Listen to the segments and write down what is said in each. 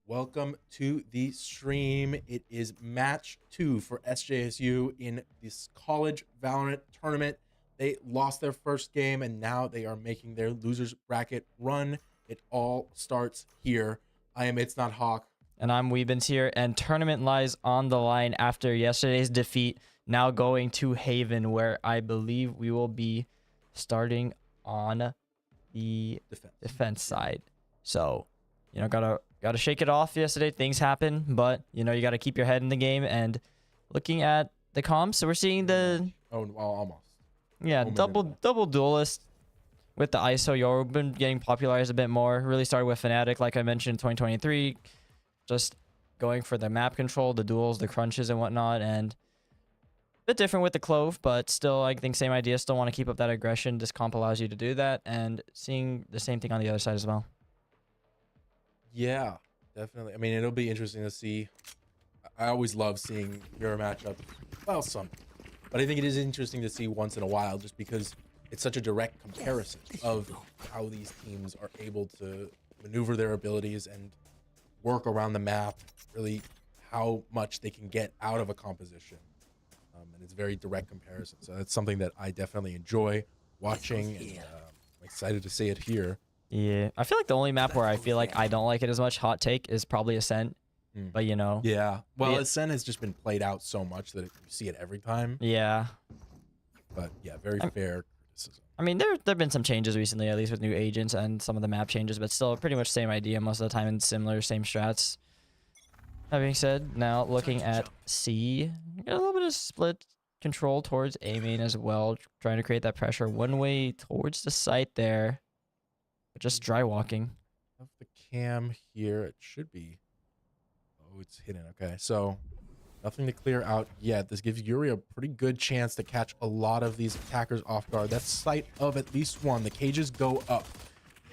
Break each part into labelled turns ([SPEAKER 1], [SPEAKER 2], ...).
[SPEAKER 1] Welcome to the stream. It is match 2 for SJSU in this college Valorant tournament. They lost their first game and now they are making their losers bracket run. It all starts here. I am It's Not Hawk.
[SPEAKER 2] And I'm Weebins here, and tournament lies on the line after yesterday's defeat. Now going to Haven, where I believe we will be starting on the defense side. So, you know, gotta shake it off yesterday. Things happen, but you know, you gotta keep your head in the game. And looking at the comps, so we're seeing the
[SPEAKER 1] almost
[SPEAKER 2] double duelist with the ISO. Yoru been getting popularized a bit more. Really started with Fnatic, like I mentioned, in 2023. Just going for the map control, the duels, the crunches, and whatnot, and a bit different with the Clove, but still, I think same idea. Still want to keep up that aggression. This comp allows you to do that, and seeing the same thing on the other side as well.
[SPEAKER 1] Yeah, definitely. I mean, it'll be interesting to see. I always love seeing your matchup. Well, some, but I think it is interesting to see once in a while, just because it's such a direct comparison of how these teams are able to maneuver their abilities and work around the map, really how much they can get out of a composition, and it's very direct comparison. So that's something that I definitely enjoy watching, and I'm excited to see it here.
[SPEAKER 2] Yeah, I feel like the only map where I feel like I don't like it as much, hot take, is probably Ascent. But you know,
[SPEAKER 1] yeah, well, Ascent has just been played out so much that you see it every time.
[SPEAKER 2] Yeah,
[SPEAKER 1] but yeah, very fair criticism.
[SPEAKER 2] I mean, there have been some changes recently, at least with new agents and some of the map changes, but still pretty much same idea most of the time and similar, same strats. That being said, now looking at C, got a little bit of split control towards A main as well, trying to create that pressure one way towards the site there, but just dry walking.
[SPEAKER 1] Of the cam here, it should be. Oh, it's hidden. Okay, so nothing to clear out yet. This gives Yuri a pretty good chance to catch a lot of these attackers off guard. That's sight of at least one. The cages go up.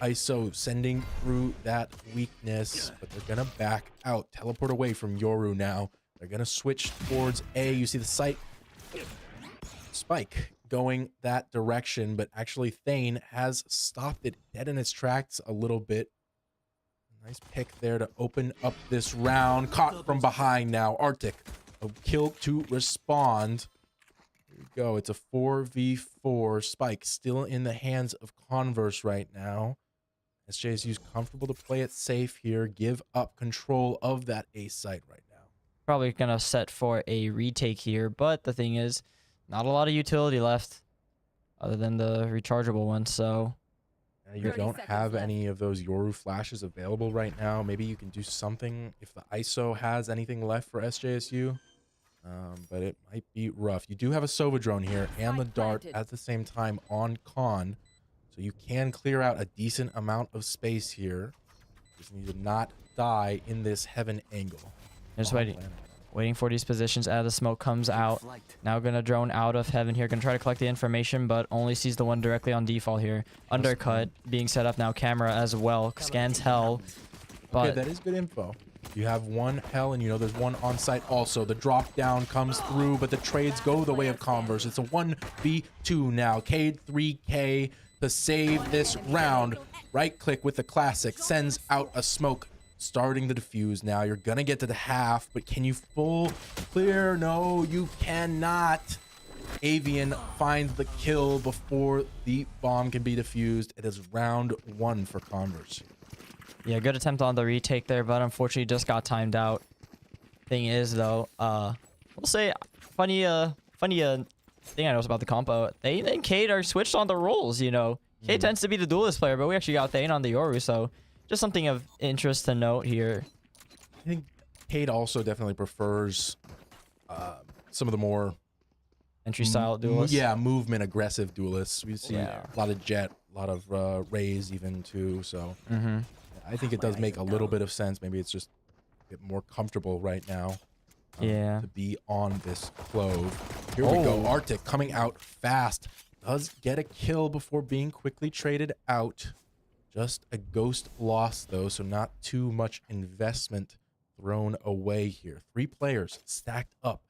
[SPEAKER 1] ISO sending through that weakness, but they're gonna back out. Teleport away from Yoru now. They're gonna switch towards A. You see the sight. Spike going that direction, but actually Thane has stopped it dead in its tracks a little bit. Nice pick there to open up this round. Caught from behind now. Arctic, a kill to respond. Here we go. It's a 4v4. Spike still in the hands of Converse right now. SJSU's comfortable to play it safe here. Give up control of that A site right now.
[SPEAKER 2] Probably gonna set for a retake here, but the thing is, not a lot of utility left other than the rechargeable one, so
[SPEAKER 1] you don't have any of those Yoru flashes available right now. Maybe you can do something if the ISO has anything left for SJSU, but it might be rough. You do have a Sova drone here and the dart at the same time on Con, so you can clear out a decent amount of space here. Just need to not die in this heaven angle.
[SPEAKER 2] Just waiting for these positions as the smoke comes out. Now gonna drone out of heaven here. Gonna try to collect the information, but only sees the one directly on default here. Undercut being set up now. Camera as well. Scans hell. But
[SPEAKER 1] okay, that is good info. You have one hell, and you know there's one on site also. The drop down comes through, but the trades go the way of Converse. It's a 1v2 now. Cade 3K to save this round. Right click with the classic. Sends out a smoke. Starting the defuse now. You're gonna get to the half, but can you full clear? No, you cannot. Avian finds the kill before the bomb can be defused. It is round 1 for Converse.
[SPEAKER 2] Yeah, good attempt on the retake there, but unfortunately just got timed out. Thing is though, we'll say funny thing I noticed about the compo. Thane and Cade are switched on the roles, you know. Cade tends to be the duelist player, but we actually got Thane on the Yoru, so just something of interest to note here.
[SPEAKER 1] I think Cade also definitely prefers some of the more
[SPEAKER 2] entry style duelists.
[SPEAKER 1] Yeah, movement aggressive duelists. We see a lot of Jet, a lot of Rays even too. So I think it does make a little bit of sense. Maybe it's just a bit more comfortable right now. To be on this Clove. Here we go. Arctic coming out fast. Does get a kill before being quickly traded out. Just a ghost loss though, so not too much investment thrown away here. 3 players stacked up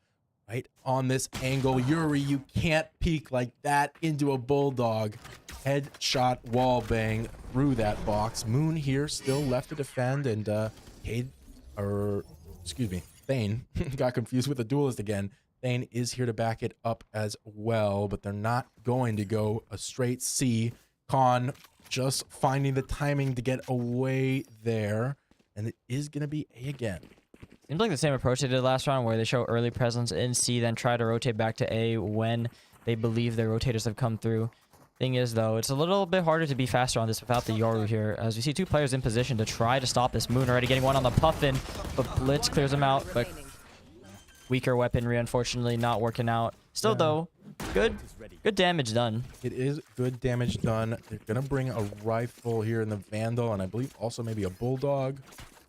[SPEAKER 1] right on this angle. Yuri, you can't peek like that into a bulldog. Headshot wall bang through that box. Moon here still left to defend, and Cade or excuse me, Thane got confused with the duelist again. Thane is here to back it up as well, but they're not going to go a straight C. Con just finding the timing to get away there, and it is going to be A again.
[SPEAKER 2] Seems like the same approach they did last round, where they show early presence in C, then try to rotate back to A when they believe their rotators have come through. Thing is, though, it's a little bit harder to be faster on this without the Yoru here, as we see 2 players in position to try to stop this. Moon already getting one on the Puffin, but Blitz clears him out, but weaker weaponry, unfortunately, not working out. Still, though, good damage done.
[SPEAKER 1] It is good damage done. They're going to bring a rifle here in the Vandal, and I believe also maybe a Bulldog.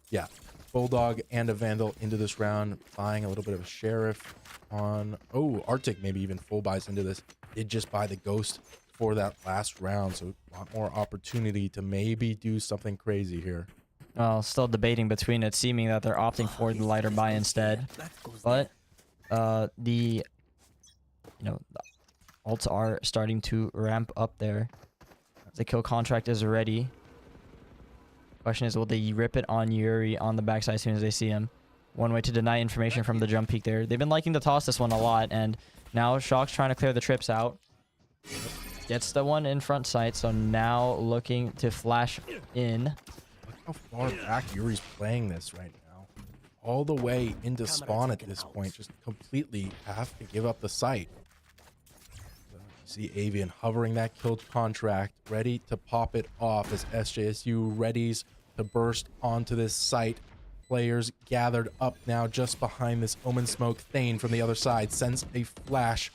[SPEAKER 1] Yeah, Bulldog and a Vandal into this round, buying a little bit of a Sheriff on... Oh, Arctic maybe even full buys into this. Did just buy the Ghost for that last round, so a lot more opportunity to maybe do something crazy here.
[SPEAKER 2] Well, still debating between it, seeming that they're opting for the lighter buy instead. But the ults are starting to ramp up there. The kill contract is ready. Question is, will they rip it on Yuri on the backside as soon as they see him? One way to deny information from the jump peak there. They've been liking to toss this one a lot, and now Shock's trying to clear the trips out. Gets the one in front sight, so now looking to flash in.
[SPEAKER 1] Look how far back Yuri's playing this right now. All the way into spawn at this point, just completely have to give up the sight. So see Avian hovering that kill contract, ready to pop it off as SJSU readies to burst onto this site. Players gathered up now just behind this Omen smoke. Thane from the other side sends a flash.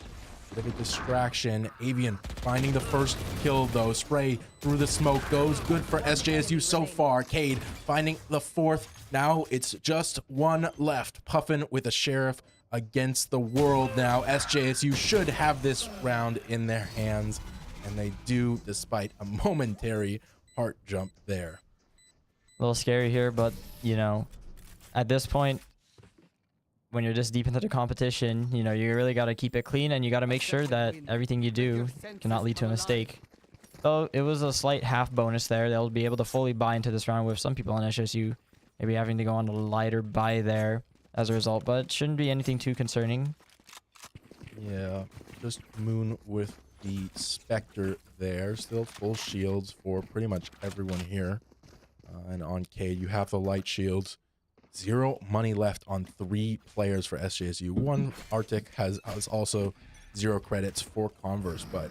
[SPEAKER 1] Bit of a distraction. Avian finding the first kill though. Spray through the smoke goes good for SJSU so far. Cade finding the 4th. Now it's just one left. Puffin with a Sheriff against the world now. SJSU should have this round in their hands, and they do, despite a momentary heart jump there.
[SPEAKER 2] A little scary here, but you know, at this point, when you're this deep into the competition, you know, you really got to keep it clean, and you got to make sure that everything you do cannot lead to a mistake. So it was a slight half bonus there. They'll be able to fully buy into this round, with some people on SJSU maybe having to go on a lighter buy there as a result, but shouldn't be anything too concerning.
[SPEAKER 1] Yeah, just Moon with the Spectre there. Still full shields for pretty much everyone here. And on Cade, you have the light shields. 0 money left on 3 players for SJSU. One Arctic has also 0 credits for Converse, but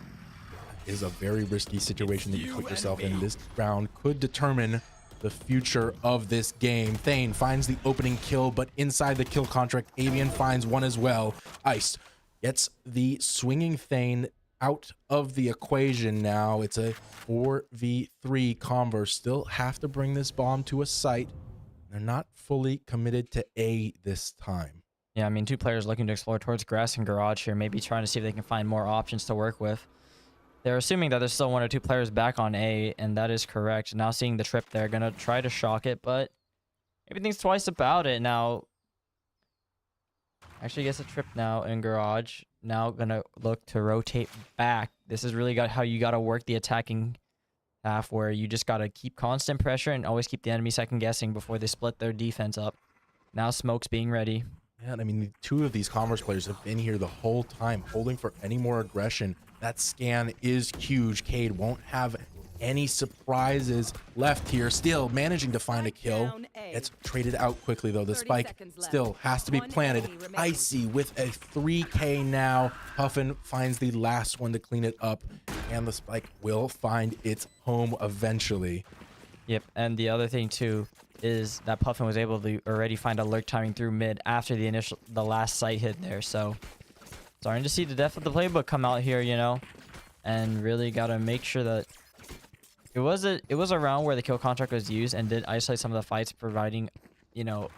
[SPEAKER 1] it is a very risky situation that you put yourself in. This round could determine the future of this game. Thane finds the opening kill, but inside the kill contract, Avian finds one as well. Ice gets the swinging Thane out of the equation now. It's a 4v3. Converse still have to bring this bomb to a site. They're not fully committed to A this time.
[SPEAKER 2] Yeah, I mean, 2 players looking to explore towards grass and garage here, maybe trying to see if they can find more options to work with. They're assuming that there's still 1 or 2 players back on A, and that is correct. Now seeing the trip, they're going to try to shock it, but maybe thinks twice about it. Now, actually gets a trip now in garage. Now going to look to rotate back. This is really how you got to work the attacking half, where you just got to keep constant pressure and always keep the enemy second guessing before they split their defense up. Now Smoke's being ready.
[SPEAKER 1] Yeah, I mean, 2 of these Converse players have been here the whole time, holding for any more aggression. That scan is huge. Cade won't have any surprises left here. Still managing to find a kill. It's traded out quickly, though. The spike still has to be planted. Icy with a 3K now. Puffin finds the last one to clean it up, and the spike will find its home eventually.
[SPEAKER 2] Yep, and the other thing, too, is that Puffin was able to already find a lurk timing through mid after the last sight hit there. So starting to see the depth of the playbook come out here, you know, and really got to make sure that it was a round where the kill contract was used and did isolate some of the fights, providing, you know,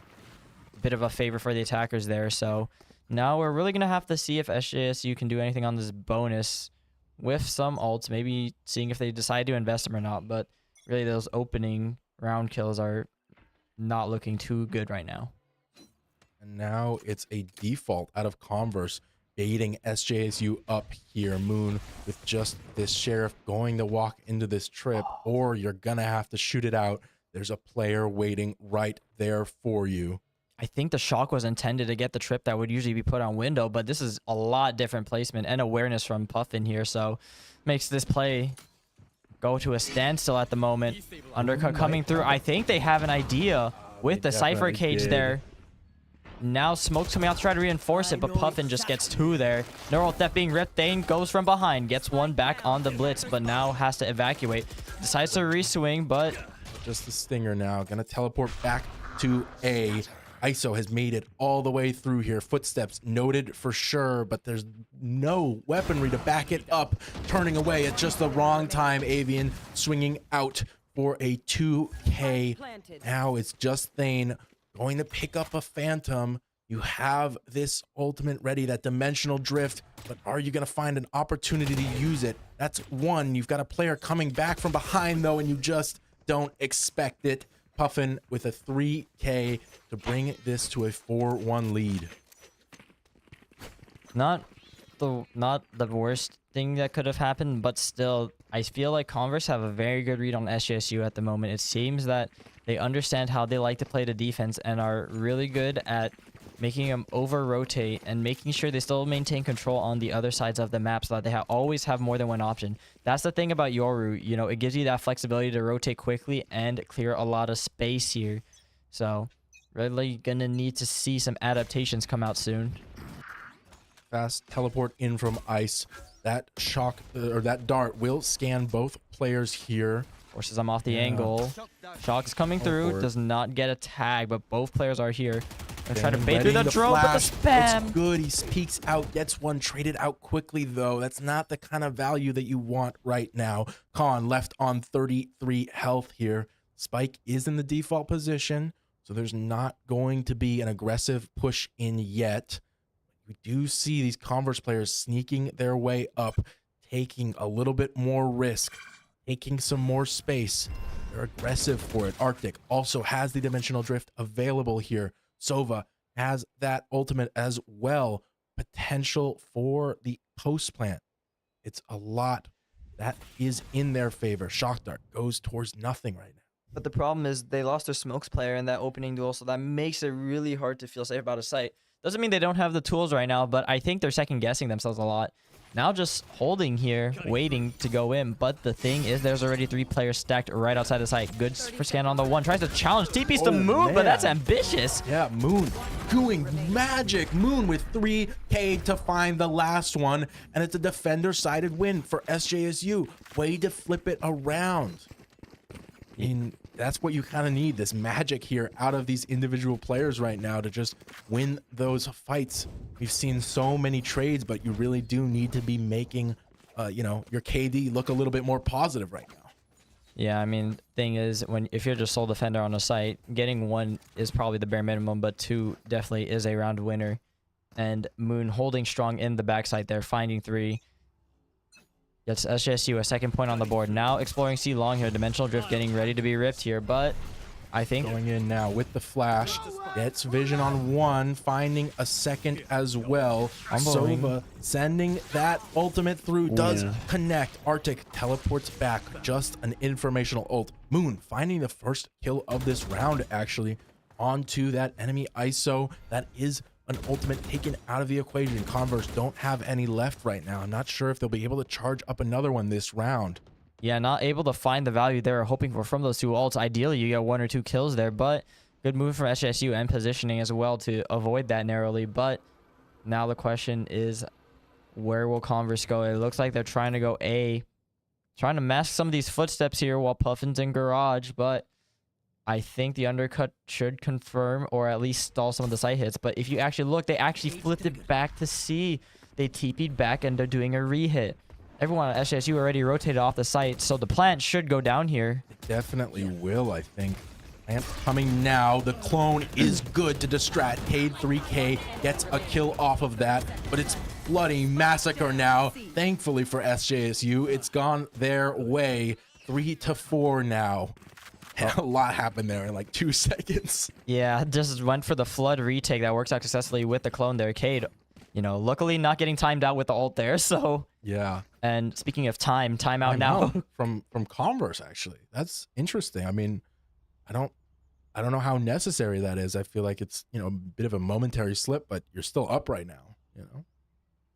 [SPEAKER 2] a bit of a favor for the attackers there. So now we're really going to have to see if SJSU can do anything on this bonus with some ults, maybe seeing if they decide to invest them or not. But really, those opening round kills are not looking too good right now.
[SPEAKER 1] And now it's a default out of Converse, baiting SJSU up here. Moon with just this Sheriff going to walk into this trip, or you're gonna have to shoot it out there's a player waiting right there for you.
[SPEAKER 2] I think the shock was intended to get the trip that would usually be put on window, but this is a lot different placement and awareness from Puffin here, so makes this play go to a standstill at the moment. Undercut coming through. I think they have an idea with the Cypher cage there. Now Smoke's coming out to try to reinforce it, but Puffin just gets 2 there. Neural Theft being ripped. Thane goes from behind, gets 1 back on the blitz, but now has to evacuate. Decides to reswing, but
[SPEAKER 1] just the stinger now. Gonna teleport back to A. ISO has made it all the way through here. Footsteps noted for sure, but there's no weaponry to back it up. Turning away at just the wrong time. Avian swinging out for a 2K. Now it's just Thane going to pick up a Phantom. You have this ultimate ready, that dimensional drift, but are you going to find an opportunity to use it? That's one. You've got a player coming back from behind, though, and you just don't expect it. Puffin with a 3K to bring this to a 4-1 lead.
[SPEAKER 2] Not the worst thing that could have happened, but still, I feel like Converse have a very good read on SJSU at the moment. It seems that they understand how they like to play the defense and are really good at making them over-rotate and making sure they still maintain control on the other sides of the map so that they always have more than one option. That's the thing about Yoru. You know, it gives you that flexibility to rotate quickly and clear a lot of space here. So, really gonna need to see some adaptations come out soon.
[SPEAKER 1] Fast teleport in from Ice. That shock, or that dart will scan both players here.
[SPEAKER 2] Forces them off the angle. Shock's coming through. Does not get a tag, but both players are here. Gonna try to bait through the drone, but the spam.
[SPEAKER 1] It's good. He peeks out, gets one, traded out quickly, though. That's not the kind of value that you want right now. Khan left on 33 health here. Spike is in the default position, so there's not going to be an aggressive push in yet. We do see these Converse players sneaking their way up, taking a little bit more risk, taking some more space. They're aggressive for it. Arctic also has the dimensional drift available here. Sova has that ultimate as well. Potential for the post plant. It's a lot that is in their favor. Shock Dart goes towards nothing right now.
[SPEAKER 2] But the problem is they lost their Smokes player in that opening duel, so that makes it really hard to feel safe about a site. Doesn't mean they don't have the tools right now, but I think they're second guessing themselves a lot. Now just holding here, waiting to go in. But the thing is, there's already 3 players stacked right outside the site. Good for scan on the 1. Tries to challenge TP's to Moon, man. But that's ambitious.
[SPEAKER 1] Yeah, Moon doing magic. Moon with 3K to find the last one. And it's a defender-sided win for SJSU. Way to flip it around. I mean, that's what you kind of need, this magic here out of these individual players right now to just win those fights. We've seen so many trades, but you really do need to be making, you know, your KD look a little bit more positive right now.
[SPEAKER 2] Yeah, I mean, thing is, if you're just sole defender on a site, getting 1 is probably the bare minimum, but 2 definitely is a round winner. And Moon holding strong in the backside there, finding 3. Gets SJSU a second point on the board. Now exploring C long here. Dimensional drift getting ready to be ripped here, but I think
[SPEAKER 1] going in now with the flash. Gets vision on 1, finding a second as well. Sova sending that ultimate through. Does connect. Arctic teleports back. Just an informational ult. Moon finding the first kill of this round, actually, onto that enemy ISO. That is an ultimate taken out of the equation. Converse don't have any left right now. I'm not sure if they'll be able to charge up another one this round.
[SPEAKER 2] Yeah, not able to find the value they were hoping for from those 2 ults. Ideally, you get 1 or 2 kills there, but good move from SJSU and positioning as well to avoid that narrowly. But now the question is, where will Converse go? It looks like they're trying to go A, trying to mask some of these footsteps here while Puffin's in garage, but I think the undercut should confirm or at least stall some of the site hits. But if you actually look, they actually flipped it back to C. They TP'd back and they're doing a rehit. Everyone at SJSU already rotated off the site, so the plant should go down here.
[SPEAKER 1] It definitely will, I think. Plant coming now. The clone is good to distract. Cade 3K gets a kill off of that, but it's bloody massacre now. Thankfully for SJSU, it's gone their way. 3-4 now. A lot happened there in like 2 seconds.
[SPEAKER 2] Yeah, just went for the flood retake that works out successfully with the clone there. Cade, you know, luckily not getting timed out with the ult there, so.
[SPEAKER 1] Yeah.
[SPEAKER 2] And speaking of timeout now.
[SPEAKER 1] From Converse, actually. That's interesting. I mean, I don't know how necessary that is. I feel like it's, you know, a bit of a momentary slip, but you're still up right now, you know?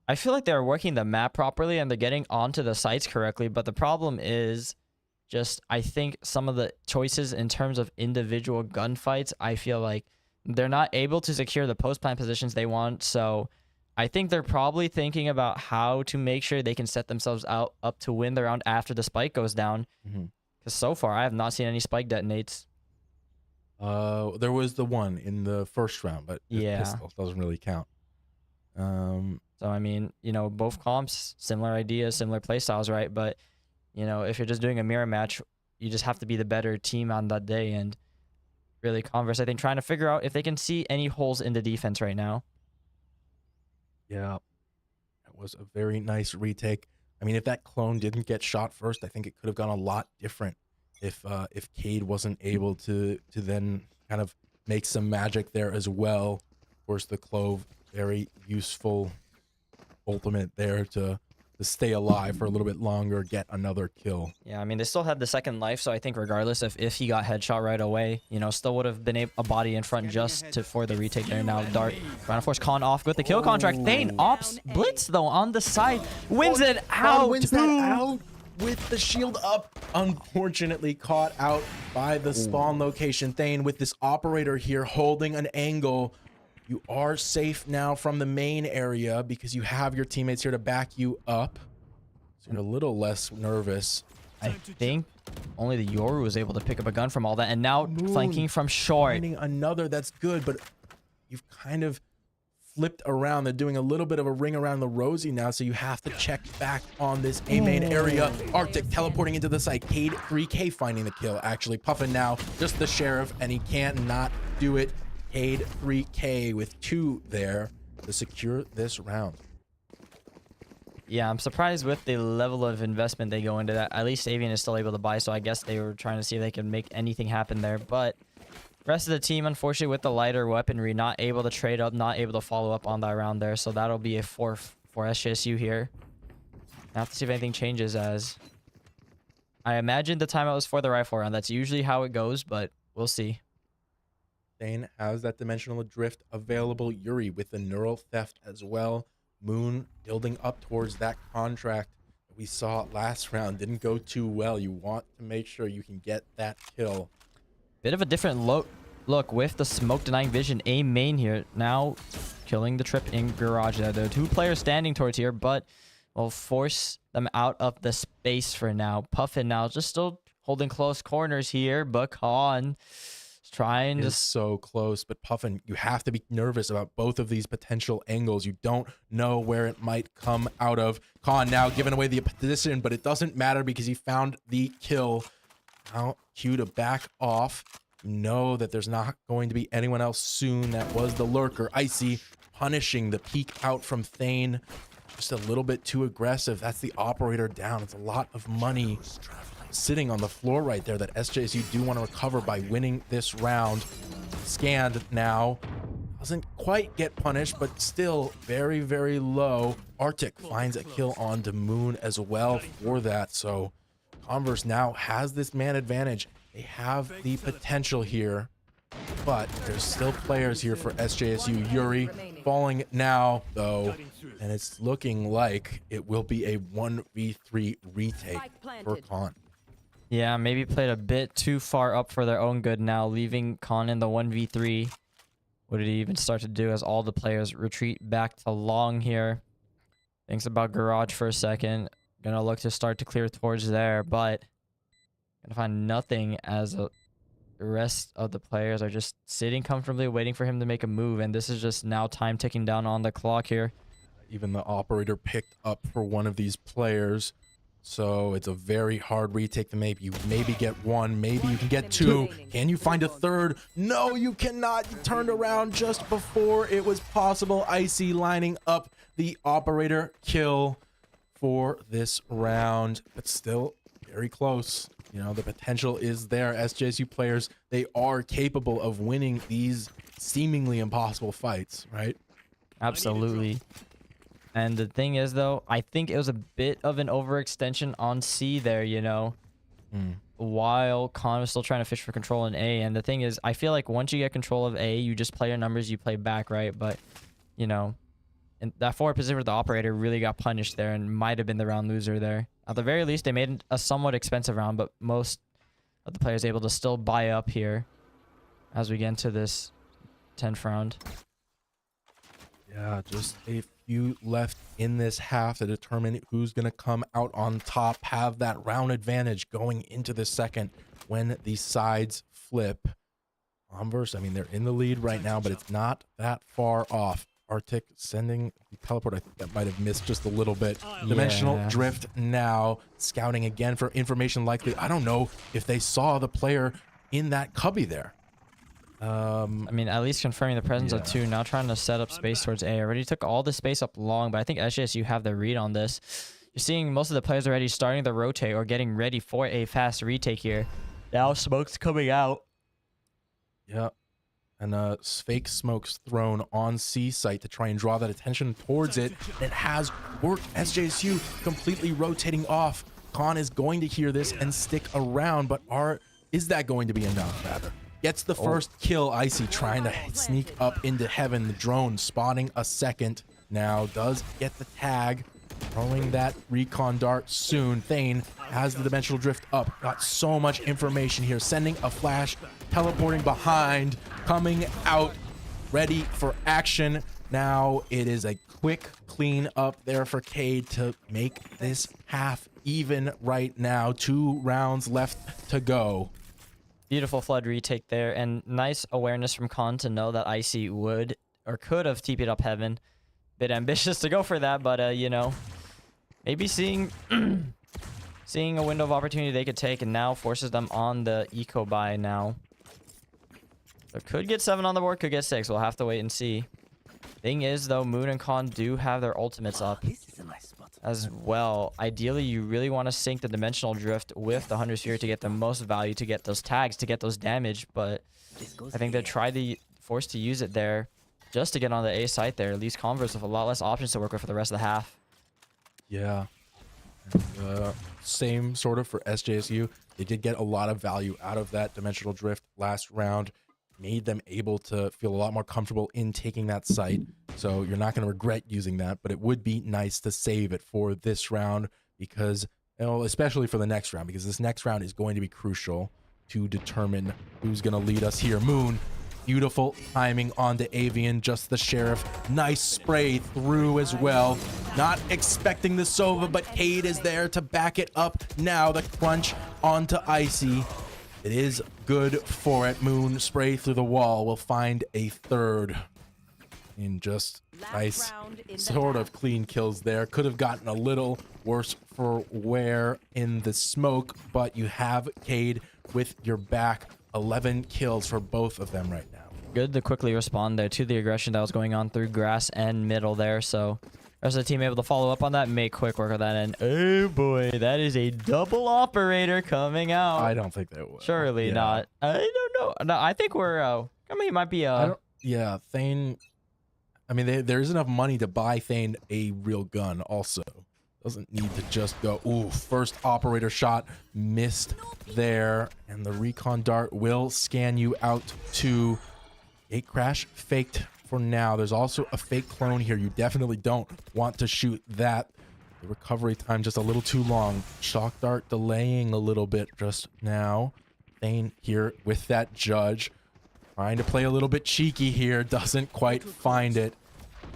[SPEAKER 2] I feel like they're working the map properly and they're getting onto the sites correctly, but the problem is just, I think some of the choices in terms of individual gunfights, I feel like they're not able to secure the post plant positions they want. So I think they're probably thinking about how to make sure they can set themselves up to win the round after the spike goes down. Because so far, I have not seen any spike detonates.
[SPEAKER 1] There was the one in the first round, but
[SPEAKER 2] yeah,
[SPEAKER 1] pistol doesn't really count.
[SPEAKER 2] So I mean, you know, both comps, similar ideas, similar play styles, right? But you know, if you're just doing a mirror match, you just have to be the better team on that day. And really, Converse, I think, trying to figure out if they can see any holes in the defense right now.
[SPEAKER 1] Yeah, that was a very nice retake. I mean, if that clone didn't get shot first, I think it could have gone a lot different. If Cade wasn't able to then kind of make some magic there as well. Of course, the clove, very useful ultimate there to stay alive for a little bit longer, get another kill.
[SPEAKER 2] Yeah, I mean, they still had the second life, so I think regardless if he got headshot right away, you know, still would have been a body in front just for the retake there. Now Dart trying to force Con off with the kill contract. Thane opts blitz though on the side, wins it out.
[SPEAKER 1] Wins that out with the shield up. Unfortunately caught out by the spawn location. Thane with this operator here holding an angle. You are safe now from the main area because you have your teammates here to back you up. So you're a little less nervous.
[SPEAKER 2] I think only the Yoru was able to pick up a gun from all that. And now flanking from short.
[SPEAKER 1] Finding another, that's good, but you've kind of flipped around. They're doing a little bit of a ring around the rosy now, so you have to check back on this A main area. Arctic teleporting into the site. Cade 3K finding the kill. Actually, Puffin now just the sheriff, and he can't not do it. Cade 3K with 2 there to secure this round.
[SPEAKER 2] Yeah, I'm surprised with the level of investment they go into that. At least Avian is still able to buy, so I guess they were trying to see if they can make anything happen there. But rest of the team, unfortunately, with the lighter weaponry, not able to trade up, not able to follow up on that round there. So that'll be a 4 for SJSU here. I have to see if anything changes, as I imagine the timeout was for the rifle round. That's usually how it goes, but we'll see.
[SPEAKER 1] Thane has that dimensional drift available. Yuri with the neural theft as well. Moon building up towards that contract that we saw last round. Didn't go too well. You want to make sure you can get that kill.
[SPEAKER 2] Bit of a different look with the smoke denying vision. A main here now killing the trip in garage. There are 2 players standing towards here, but will force them out of the space for now. Puffin now just still holding close corners here, but Khan trying to...
[SPEAKER 1] so close, but Puffin, you have to be nervous about both of these potential angles. You don't know where it might come out of. Khan now giving away the position, but it doesn't matter because he found the kill. Now Q to back off. You know that there's not going to be anyone else soon. That was the lurker. Icy punishing the peek out from Thane. Just a little bit too aggressive. That's the operator down. It's a lot of money sitting on the floor right there that SJSU do want to recover by winning this round. Scanned now. Doesn't quite get punished, but still very, very low. Arctic finds a kill on to Moon as well for that. So Converse now has this man advantage. They have the potential here, but there's still players here for SJSU. Yuri falling now, though, and it's looking like it will be a 1v3 retake for Con.
[SPEAKER 2] Yeah, maybe played a bit too far up for their own good now, leaving Con in the 1v3. What did he even start to do as all the players retreat back to long here? Thinks about garage for a second. Gonna look to start to clear towards there, but gonna find nothing as the rest of the players are just sitting comfortably waiting for him to make a move, and this is just now time ticking down on the clock here.
[SPEAKER 1] Even the operator picked up for one of these players. So it's a very hard retake to make. You maybe get 1, maybe you can get 2. Can you find a 3rd? No, you cannot. You turned around just before it was possible. Icy lining up the operator kill for this round, but still very close. You know, the potential is there. SJSU players, they are capable of winning these seemingly impossible fights, right?
[SPEAKER 2] Absolutely. And the thing is, though, I think it was a bit of an overextension on C there, you know. while Con was still trying to fish for control in A. And the thing is, I feel like once you get control of A, you just play your numbers, you play back, right? But, you know, and that forward position with the operator really got punished there and might have been the round loser there. At the very least, they made a somewhat expensive round, but most of the players able to still buy up here as we get into this 10th round.
[SPEAKER 1] Yeah, just a few left in this half to determine who's going to come out on top, have that round advantage going into the second when the sides flip. Converse, I mean, they're in the lead right now, but it's not that far off. Arctic sending the teleport. I think that might have missed just a little bit. Dimensional drift now. Scouting again for information likely. I don't know if they saw the player in that cubby there.
[SPEAKER 2] I mean, at least confirming the presence of 2. Now trying to set up space towards A. Already took all the space up long, but I think SJSU have the read on this. You're seeing most of the players already starting to rotate or getting ready for a fast retake here. Now smoke's coming out.
[SPEAKER 1] Yeah. And fake smokes thrown on C site to try and draw that attention towards it. It has worked. SJSU completely rotating off. Con is going to hear this and stick around, but is that going to be enough? Rather, gets the first kill. Icy trying to sneak up into heaven. The drone spotting a second. Now does get the tag. Throwing that recon dart soon. Thane has the dimensional drift up. Got so much information here. Sending a flash. Teleporting behind. Coming out. Ready for action. Now it is a quick clean up there for Cade to make this half even right now. 2 rounds left to go.
[SPEAKER 2] Beautiful flood retake there, and nice awareness from Con to know that Icy would or could have TP'd up heaven. Bit ambitious to go for that, but you know, maybe seeing a window of opportunity they could take, and now forces them on the eco buy now. So could get 7 on the board, could get 6. We'll have to wait and see. Thing is, though, Moon and Con do have their ultimates up as well. Ideally, you really want to sync the dimensional drift with the 100 sphere to get the most value, to get those tags, to get those damage, but I think they're forced to use it there just to get on the A site there. At least Converse with a lot less options to work with for the rest of the half.
[SPEAKER 1] Yeah. And, same sort of for SJSU. They did get a lot of value out of that dimensional drift last round. Made them able to feel a lot more comfortable in taking that site. So you're not going to regret using that, but it would be nice to save it for this round because, you know, especially for the next round, because this next round is going to be crucial to determine who's going to lead us here. Moon, beautiful timing onto Avian, just the sheriff. Nice spray through as well. Not expecting the Sova, but Cade is there to back it up. Now the crunch onto Icy. It is good for it. Moon spray through the wall. We'll find a third. And just nice sort of clean kills there. Could have gotten a little worse for wear in the smoke, but you have Cade with your back. 11 kills for both of them right now.
[SPEAKER 2] Good to quickly respond there to the aggression that was going on through grass and middle there. So rest of the team able to follow up on that, make quick work of that, and oh boy, that is a double operator coming out.
[SPEAKER 1] I don't think they will.
[SPEAKER 2] Surely not. I don't know. No, I think we're. I mean, it might be.
[SPEAKER 1] Yeah, Thane. I mean, there's enough money to buy Thane a real gun. Also, doesn't need to just go. Ooh, first operator shot missed there, and the recon dart will scan you out to a crash faked. For now, there's also a fake clone here. You definitely don't want to shoot that. The recovery time just a little too long. Shock dart delaying a little bit just now. Thane here with that judge. Trying to play a little bit cheeky here. Doesn't quite find it.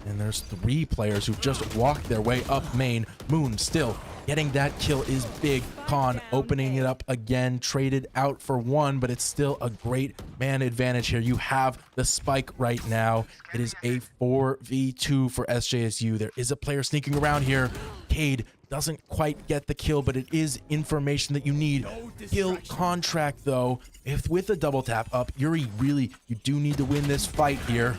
[SPEAKER 1] And there's 3 players who just walked their way up main. Moon still getting that kill is big. Con opening it up again. Traded out for 1, but it's still a great man advantage here. You have the spike right now. It is a 4v2 for SJSU. There is a player sneaking around here. Cade doesn't quite get the kill, but it is information that you need. Kill contract, though. If with a double tap up, Yuri, really, you do need to win this fight here.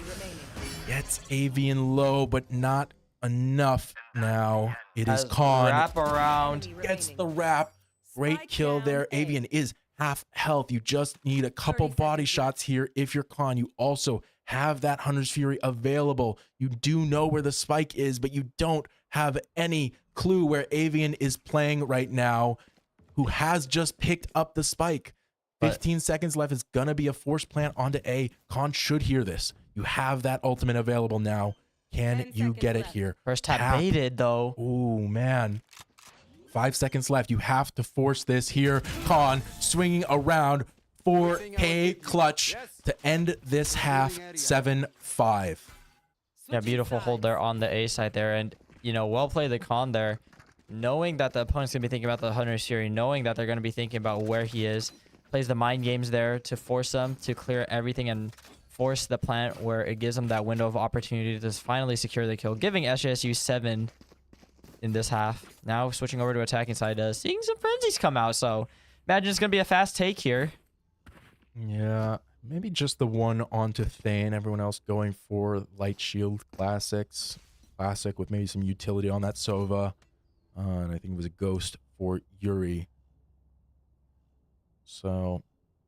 [SPEAKER 1] Gets Avian low, but not enough now. It is Con.
[SPEAKER 2] Wrap around.
[SPEAKER 1] Gets the wrap. Great kill there. Avian is half health. You just need a couple body shots here if you're Con. You also have that Hunter's Fury available. You do know where the spike is, but you don't have any clue where Avian is playing right now. who has just picked up the spike. 15 seconds left. It's going to be a force plant onto A. Con should hear this. You have that ultimate available now. Can you get it here?
[SPEAKER 2] First tap baited, though.
[SPEAKER 1] Oh, man. 5 seconds left. You have to force this here. Con swinging around for a clutch to end this half 7-5.
[SPEAKER 2] Yeah, beautiful hold there on the A side there. And, you know, well played the Con there. Knowing that the opponent's going to be thinking about the Hunter's Fury. Knowing that they're going to be thinking about where he is. Plays the mind games there to force them to clear everything and force the plant where it gives them that window of opportunity to finally secure the kill. Giving SJSU 7 in this half. Now switching over to attacking side, seeing some frenzies come out. So imagine it's going to be a fast take here.
[SPEAKER 1] Yeah, maybe just the one onto Thane. Everyone else going for light shield classics. Classic with maybe some utility on that Sova. And I think it was a ghost for Yuri. So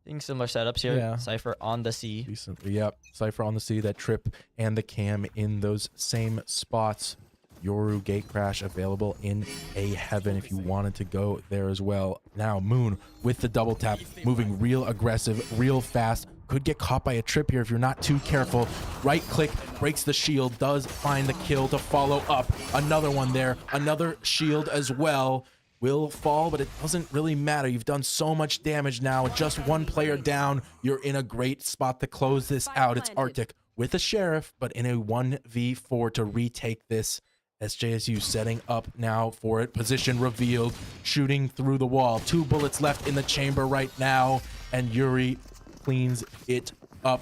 [SPEAKER 2] seeing similar setups here.
[SPEAKER 1] Yeah.
[SPEAKER 2] Cypher on the C.
[SPEAKER 1] Decently, yep. Cypher on the C, that trip and the cam in those same spots. Yoru gate crash available in A heaven if you wanted to go there as well. Now Moon with the double tap, moving real aggressive, real fast. Could get caught by a trip here if you're not too careful. Right click, breaks the shield, does find the kill to follow up. Another one there, another shield as well. Will fall, but it doesn't really matter. You've done so much damage now. Just one player down. You're in a great spot to close this out. It's Arctic with a Sheriff, but in a 1v4 to retake this. SJSU setting up now for it. Position revealed. Shooting through the wall. 2 bullets left in the chamber right now. And Yuri cleans it up.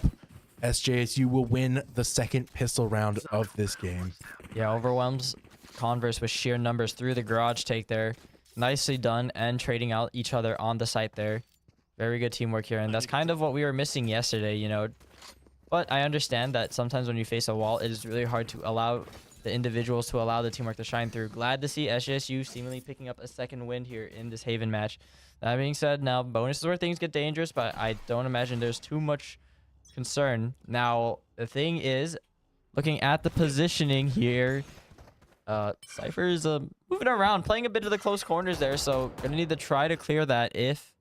[SPEAKER 1] SJSU will win the second pistol round of this game.
[SPEAKER 2] Yeah, overwhelms Converse with sheer numbers through the garage take there. Nicely done, and trading out each other on the site there. Very good teamwork here, and that's kind of what we were missing yesterday, you know. But I understand that sometimes when you face a wall, it is really hard to allow the individuals to allow the teamwork to shine through. Glad to see SJSU seemingly picking up a second win here in this Haven match. That being said, now bonus is where things get dangerous, but I don't imagine there's too much concern. Now, the thing is, looking at the positioning here, Cypher is moving around, playing a bit of the close corners there, so gonna need to try to clear that if,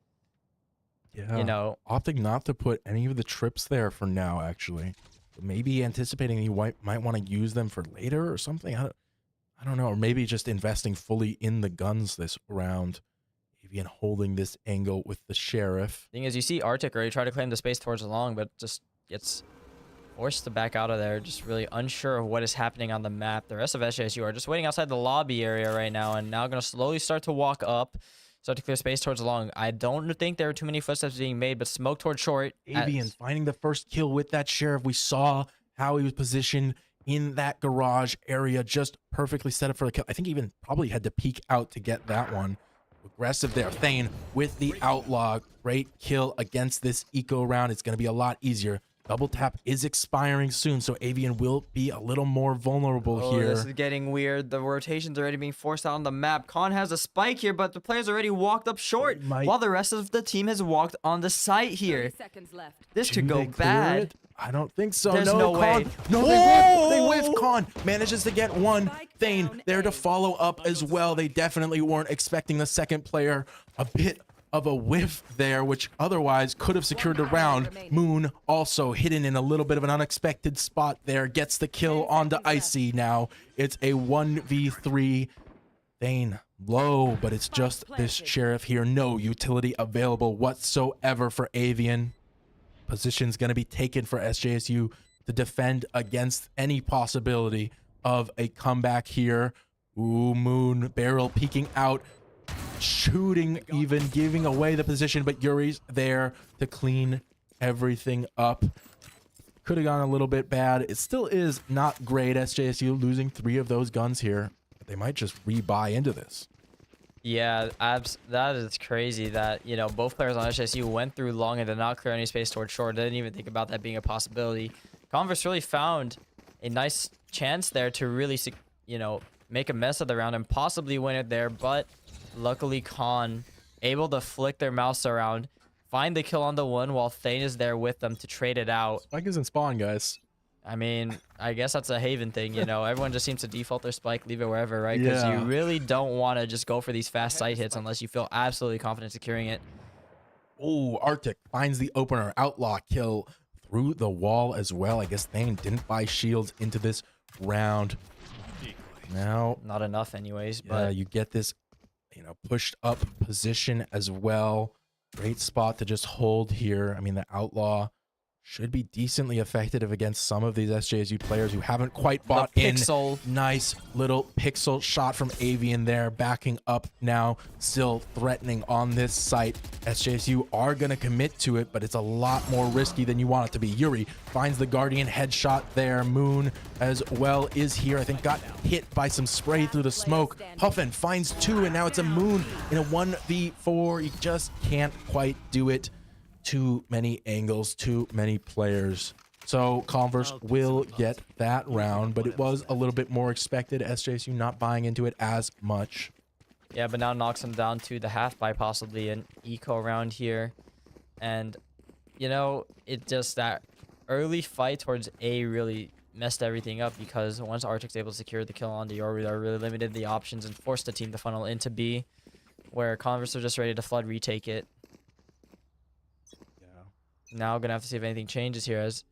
[SPEAKER 2] you know.
[SPEAKER 1] Opting not to put any of the trips there for now, actually. Maybe anticipating he might want to use them for later or something. I don't know, or maybe just investing fully in the guns this round. Avian holding this angle with the Sheriff.
[SPEAKER 2] Thing is, you see Arctic already try to claim the space towards the long, but just gets forced to back out of there, just really unsure of what is happening on the map. The rest of SJSU are just waiting outside the lobby area right now, and now going to slowly start to walk up, start to clear space towards the long. I don't think there are too many footsteps being made, but smoke towards short.
[SPEAKER 1] Avian finding the first kill with that Sheriff. We saw how he was positioned in that garage area, just perfectly set up for the kill. I think he even probably had to peek out to get that one. Aggressive there. Thane with the Outlaw. Great kill against this eco round. It's going to be a lot easier. Double tap is expiring soon, so Avian will be a little more vulnerable here.
[SPEAKER 2] This is getting weird. The rotation's already being forced out on the map. Con has a spike here, but the player's already walked up short, while the rest of the team has walked on the site here. This could go bad.
[SPEAKER 1] I don't think so.
[SPEAKER 2] There's no way.
[SPEAKER 1] No, they whiff. Con manages to get one. Thane there to follow up as well. They definitely weren't expecting the second player. A bit of a whiff there, which otherwise could have secured the round. Moon also hidden in a little bit of an unexpected spot there. Gets the kill onto Icy now. It's a 1v3. Thane low, but it's just this Sheriff here. No utility available whatsoever for Avian. Position's going to be taken for SJSU to defend against any possibility of a comeback here. Ooh, Moon barrel peeking out. Shooting, even giving away the position, but Yuri's there to clean everything up. Could have gone a little bit bad. It still is not great. SJSU losing 3 of those guns here. But they might just rebuy into this.
[SPEAKER 2] Yeah, that is crazy that, you know, both players on SJSU went through long and did not clear any space towards short. Didn't even think about that being a possibility. Converse really found a nice chance there to really, you know, make a mess of the round and possibly win it there, but luckily Con able to flick their mouse around, find the kill on the one while Thane is there with them to trade it out.
[SPEAKER 1] Spike is in spawn, guys.
[SPEAKER 2] I mean, I guess that's a Haven thing, you know. Everyone just seems to default their spike, leave it wherever, right? Because you really don't want to just go for these fast sight hits unless you feel absolutely confident securing it.
[SPEAKER 1] Oh, Arctic finds the opener. Outlaw kill through the wall as well. I guess Thane didn't buy shields into this round. Now,
[SPEAKER 2] not enough anyways, but
[SPEAKER 1] you get this, you know, pushed up position as well. Great spot to just hold here. I mean, the Outlaw should be decently effective against some of these SJSU players who haven't quite bought in. Nice little pixel shot from Avian there, backing up now, still threatening on this site. SJSU are going to commit to it, but it's a lot more risky than you want it to be. Yuri finds the Guardian headshot there. Moon as well is here. I think got hit by some spray through the smoke. Puffin finds 2, and now it's a Moon in a 1v4. You just can't quite do it. Too many angles, too many players. So Converse will get that round, but it was a little bit more expected. SJSU not buying into it as much.
[SPEAKER 2] Yeah, but now knocks him down to the half by possibly an eco round here. And, you know, it just that early fight towards A really messed everything up, because once Arctic's able to secure the kill on the Yoru, they really limited the options and forced the team to funnel into B, where Converse are just ready to flood retake it. Now gonna have to see if anything changes here. As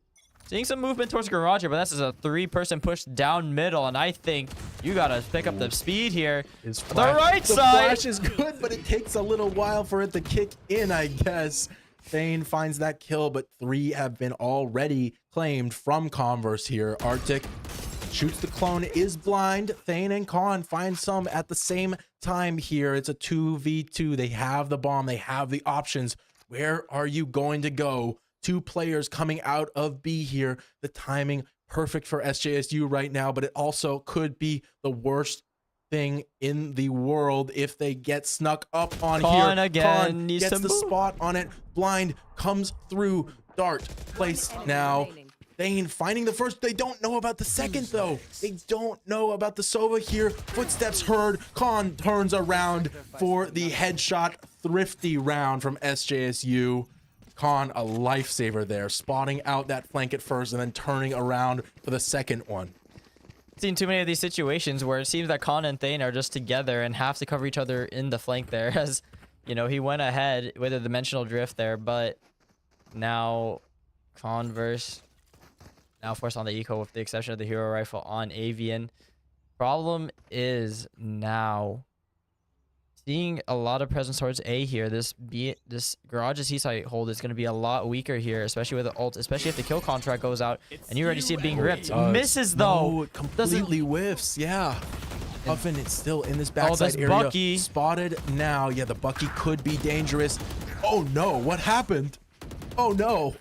[SPEAKER 2] seeing some movement towards Garage here, but that's just a 3-person push down middle, and I think you gotta pick up the speed here. The right side.
[SPEAKER 1] The flash is good, but it takes a little while for it to kick in, I guess. Thane finds that kill, but 3 have been already claimed from Converse here. Arctic shoots the clone, is blind. Thane and Con find some at the same time here. It's a 2v2. They have the bomb. They have the options. Where are you going to go? 2 players coming out of B here. The timing perfect for SJSU right now, but it also could be the worst thing in the world if they get snuck up on
[SPEAKER 2] Con
[SPEAKER 1] here.
[SPEAKER 2] Again
[SPEAKER 1] Con gets the spot on it. Blind comes through. Dart placed now. Thane finding the first. They don't know about the second, though. They don't know about the Sova here. Footsteps heard. Con turns around for the headshot. Thrifty round from SJSU. Con, a lifesaver there. Spotting out that flank at first and then turning around for the second one.
[SPEAKER 2] Seen too many of these situations where it seems that Con and Thane are just together and have to cover each other in the flank there. As, you know, he went ahead with a dimensional drift there, but now Converse now forced on the eco with the exception of the hero rifle on Avian. Problem is now seeing a lot of presence towards A here. This Garage's C-site hold is going to be a lot weaker here, especially with the ult, especially if the kill contract goes out and you already see it being ripped. Misses though.
[SPEAKER 1] No, it completely whiffs. Yeah. Puffin is still in this backside area.
[SPEAKER 2] Bucky.
[SPEAKER 1] Spotted now. Yeah, the Bucky could be dangerous. Oh no, what happened? Oh no.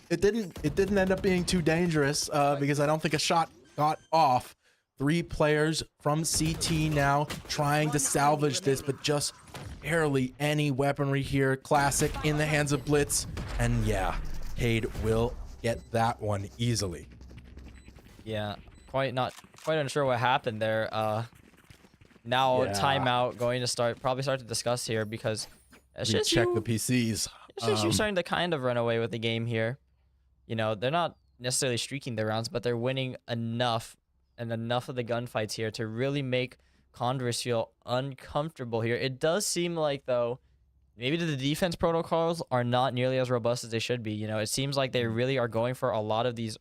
[SPEAKER 1] It didn't end up being too dangerous because I don't think a shot got off. 3 players from CT now trying to salvage this, but just barely any weaponry here. Classic in the hands of Blitz. And yeah, Cade will get that one easily.
[SPEAKER 2] Yeah, quite unsure what happened there. Now timeout going to probably start to discuss here, because
[SPEAKER 1] SJSU check the PCs.
[SPEAKER 2] SJSU starting to kind of run away with the game here. You know, they're not necessarily streaking their rounds, but they're winning enough of the gunfights here to really make Converse feel uncomfortable here. It does seem like, though, maybe the defense protocols are not nearly as robust as they should be. You know, it seems like they really are going for a lot of these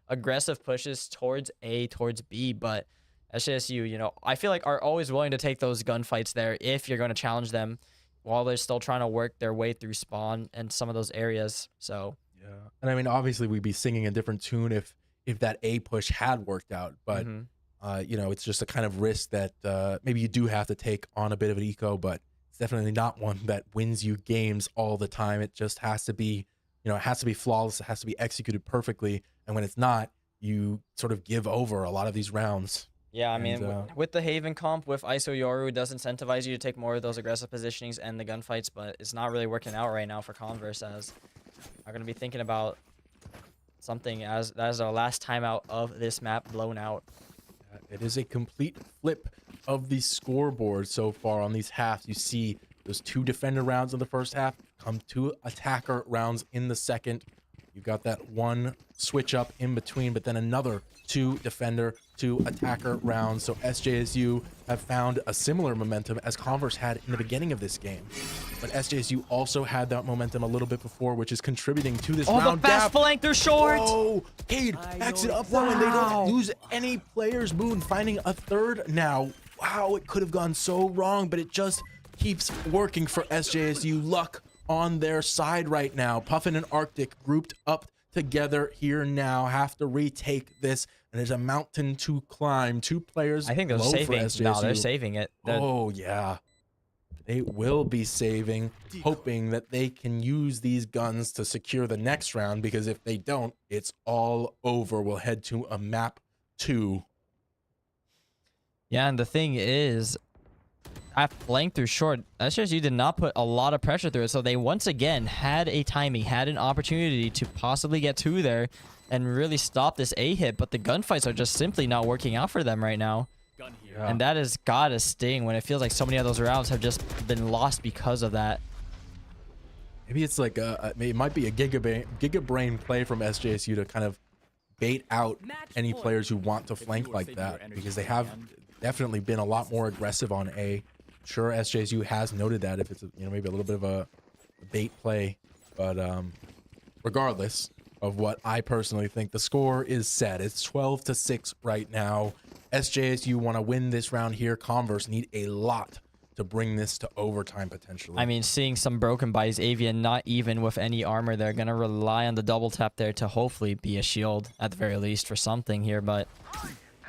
[SPEAKER 2] aggressive pushes towards A, towards B, but SJSU, you know, I feel like are always willing to take those gunfights there if you're going to challenge them while they're still trying to work their way through spawn and some of those areas. So
[SPEAKER 1] yeah, and I mean, obviously we'd be singing a different tune if that A push had worked out, but you know, it's just a kind of risk that maybe you do have to take on a bit of an eco, but it's definitely not one that wins you games all the time. It just has to be, you know, it has to be flawless. It has to be executed perfectly. And when it's not, you sort of give over a lot of these rounds.
[SPEAKER 2] Yeah, I mean, with the Haven comp, with ISO Yoru, it does incentivize you to take more of those aggressive positionings and the gunfights, but it's not really working out right now for Converse, as I'm going to be thinking about something as that is our last timeout of this map blown out.
[SPEAKER 1] It is a complete flip of the scoreboard so far on these halves. You see those 2 defender rounds in the first half come 2 attacker rounds in the second. You got that one switch up in between, but then another 2 defender, 2 attacker rounds. So SJSU have found a similar momentum as Converse had in the beginning of this game. But SJSU also had that momentum a little bit before, which is contributing to this round
[SPEAKER 2] the fast
[SPEAKER 1] gap.
[SPEAKER 2] flank through short.
[SPEAKER 1] Oh, Cade backs it up though, and they don't lose any players. Moon finding a third now. Wow, it could have gone so wrong, but it just keeps working for SJSU. Luck on their side right now. Puffin and Arctic grouped up together here now, have to retake this, and there's a mountain to climb. 2 players.
[SPEAKER 2] I think they're
[SPEAKER 1] low
[SPEAKER 2] saving.
[SPEAKER 1] for SJSU.
[SPEAKER 2] No, they're saving it.
[SPEAKER 1] Oh yeah, they will be saving, hoping that they can use these guns to secure the next round, because if they don't, it's all over. We'll head to a map 2.
[SPEAKER 2] Yeah, and the thing is, at flank through short, SJSU did not put a lot of pressure through it, so they once again had a timing, had an opportunity to possibly get 2 there and really stop this A hit, but the gunfights are just simply not working out for them right now.
[SPEAKER 1] Yeah.
[SPEAKER 2] And that has gotta sting when it feels like so many of those rounds have just been lost because of that.
[SPEAKER 1] Maybe it's like it might be a giga brain play from SJSU to kind of bait out any players who want to flank like that, because they have definitely been a lot more aggressive on A. Sure, SJSU has noted that if it's maybe a little bit of a bait play, but regardless of what I personally think, the score is set. It's 12-6 right now. SJSU want to win this round here. Converse need a lot to bring this to overtime potentially.
[SPEAKER 2] I mean, seeing some broken bodies, Avian not even with any armor, they're gonna rely on the double tap there to hopefully be a shield at the very least for something here, but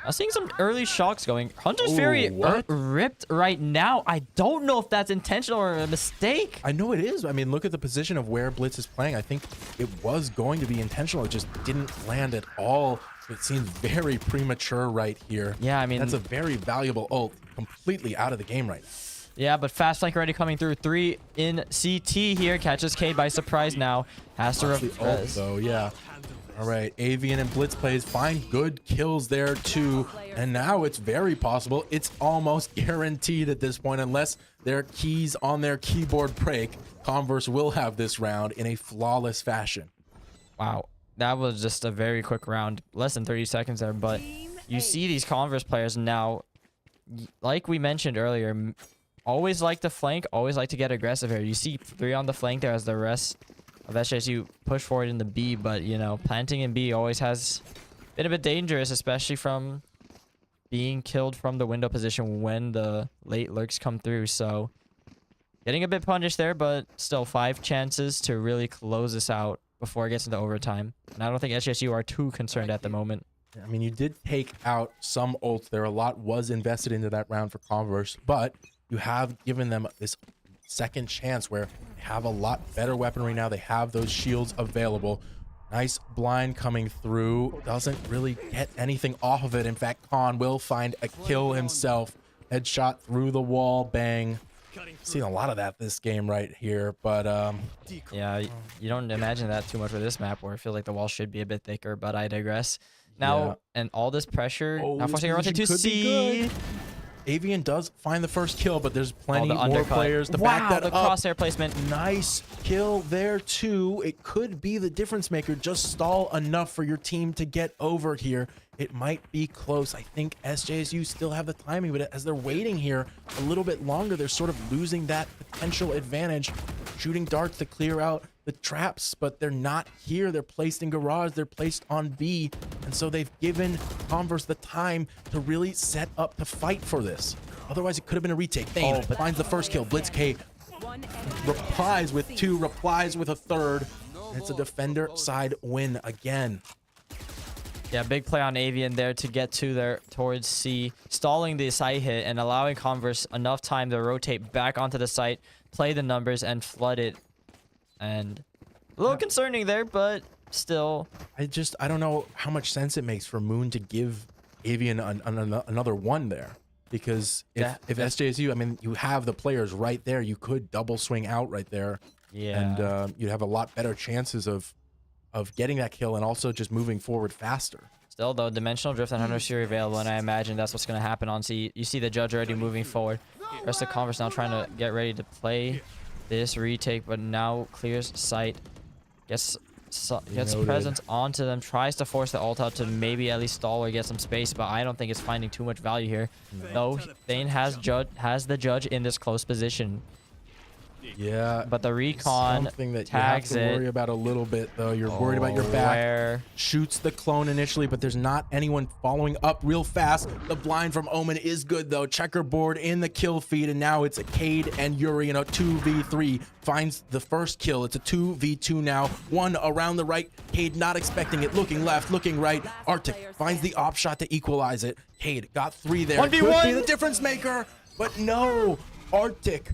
[SPEAKER 2] I'm seeing some early shocks going. Hunter's Fury ripped right now. I don't know if that's intentional or a mistake.
[SPEAKER 1] I know it is. I mean, look at the position of where Blitz is playing. I think it was going to be intentional. It just didn't land at all. It seems very premature right here.
[SPEAKER 2] Yeah, I mean,
[SPEAKER 1] that's a very valuable ult, completely out of the game right now.
[SPEAKER 2] Yeah, but fast flank already coming through. 3 in CT here. Catches Cade by surprise now. Has to
[SPEAKER 1] ult though, yeah. All right, Avian and Blitz plays find good kills there too, and now it's very possible, it's almost guaranteed at this point, unless their keys on their keyboard break, Converse will have this round in a flawless fashion.
[SPEAKER 2] Wow, that was just a very quick round, less than 30 seconds there, but you see these Converse players now, like we mentioned earlier, always like to flank, always like to get aggressive here. You see 3 on the flank there as the rest of SJSU push forward in the B, but planting in B always has been a bit dangerous, especially from being killed from the window position when the late lurks come through. So getting a bit punished there, but still 5 chances to really close this out before it gets into overtime. And I don't think SJSU are too concerned at the moment.
[SPEAKER 1] I mean, you did take out some ults there. A lot was invested into that round for Converse, but you have given them this second chance where they have a lot better weaponry now. They have those shields available. Nice blind coming through. Doesn't really get anything off of it. In fact, Khan will find a kill himself. Headshot through the wall. Bang. Seen a lot of that this game right here, but
[SPEAKER 2] yeah, you don't imagine that too much with this map where I feel like the wall should be a bit thicker, but I digress. Now, and all this pressure, now forcing everyone to C.
[SPEAKER 1] Avian does find the first kill, but there's plenty more players to back that up.
[SPEAKER 2] Crosshair placement.
[SPEAKER 1] Nice kill there too. It could be the difference maker. Just stall enough for your team to get over here. It might be close. I think SJSU still have the timing, but as they're waiting here a little bit longer, they're sort of losing that potential advantage. Shooting darts to clear out the traps, but they're not here. They're placed in garage. They're placed on B. And so they've given Converse the time to really set up to fight for this. Otherwise, it could have been a retake. Thane finds the first kill. Blitz K replies with 2, replies with a 3rd. And it's a defender side win again.
[SPEAKER 2] Yeah, big play on Avian there to get to there towards C, stalling the site hit and allowing Converse enough time to rotate back onto the site, play the numbers, and flood it. And a little concerning there, but still.
[SPEAKER 1] I don't know how much sense it makes for Moon to give Avian another one there. Because if SJSU, I mean, you have the players right there. You could double swing out right there.
[SPEAKER 2] Yeah.
[SPEAKER 1] And you'd have a lot better chances of getting that kill and also just moving forward faster.
[SPEAKER 2] Still, though, Dimensional Drift and Hunter's Fury available, and I imagine that's what's going to happen on C. You see the Judge already moving forward. The rest of Converse now trying to get ready to play this retake, but now clears sight. Guess gets
[SPEAKER 1] Noted.
[SPEAKER 2] presence onto them, tries to force the ult out to maybe at least stall or get some space, but I don't think it's finding too much value here. No, Thane has the judge in this close position.
[SPEAKER 1] Yeah,
[SPEAKER 2] but the recon
[SPEAKER 1] something that
[SPEAKER 2] tags
[SPEAKER 1] you have to
[SPEAKER 2] it.
[SPEAKER 1] worry about a little bit though. You're worried about your back.
[SPEAKER 2] Where?
[SPEAKER 1] Shoots the clone initially, but there's not anyone following up real fast. The blind from Omen is good though. Checkerboard in the kill feed, and now it's a Cade and Yuri in a 2v3. Finds the first kill. It's a 2v2 now. One around the right. Cade not expecting it. Looking left, looking right. Arctic finds the op shot to equalize it. Cade got 3 there.
[SPEAKER 2] 1v1.
[SPEAKER 1] Could be the difference maker, but no. Arctic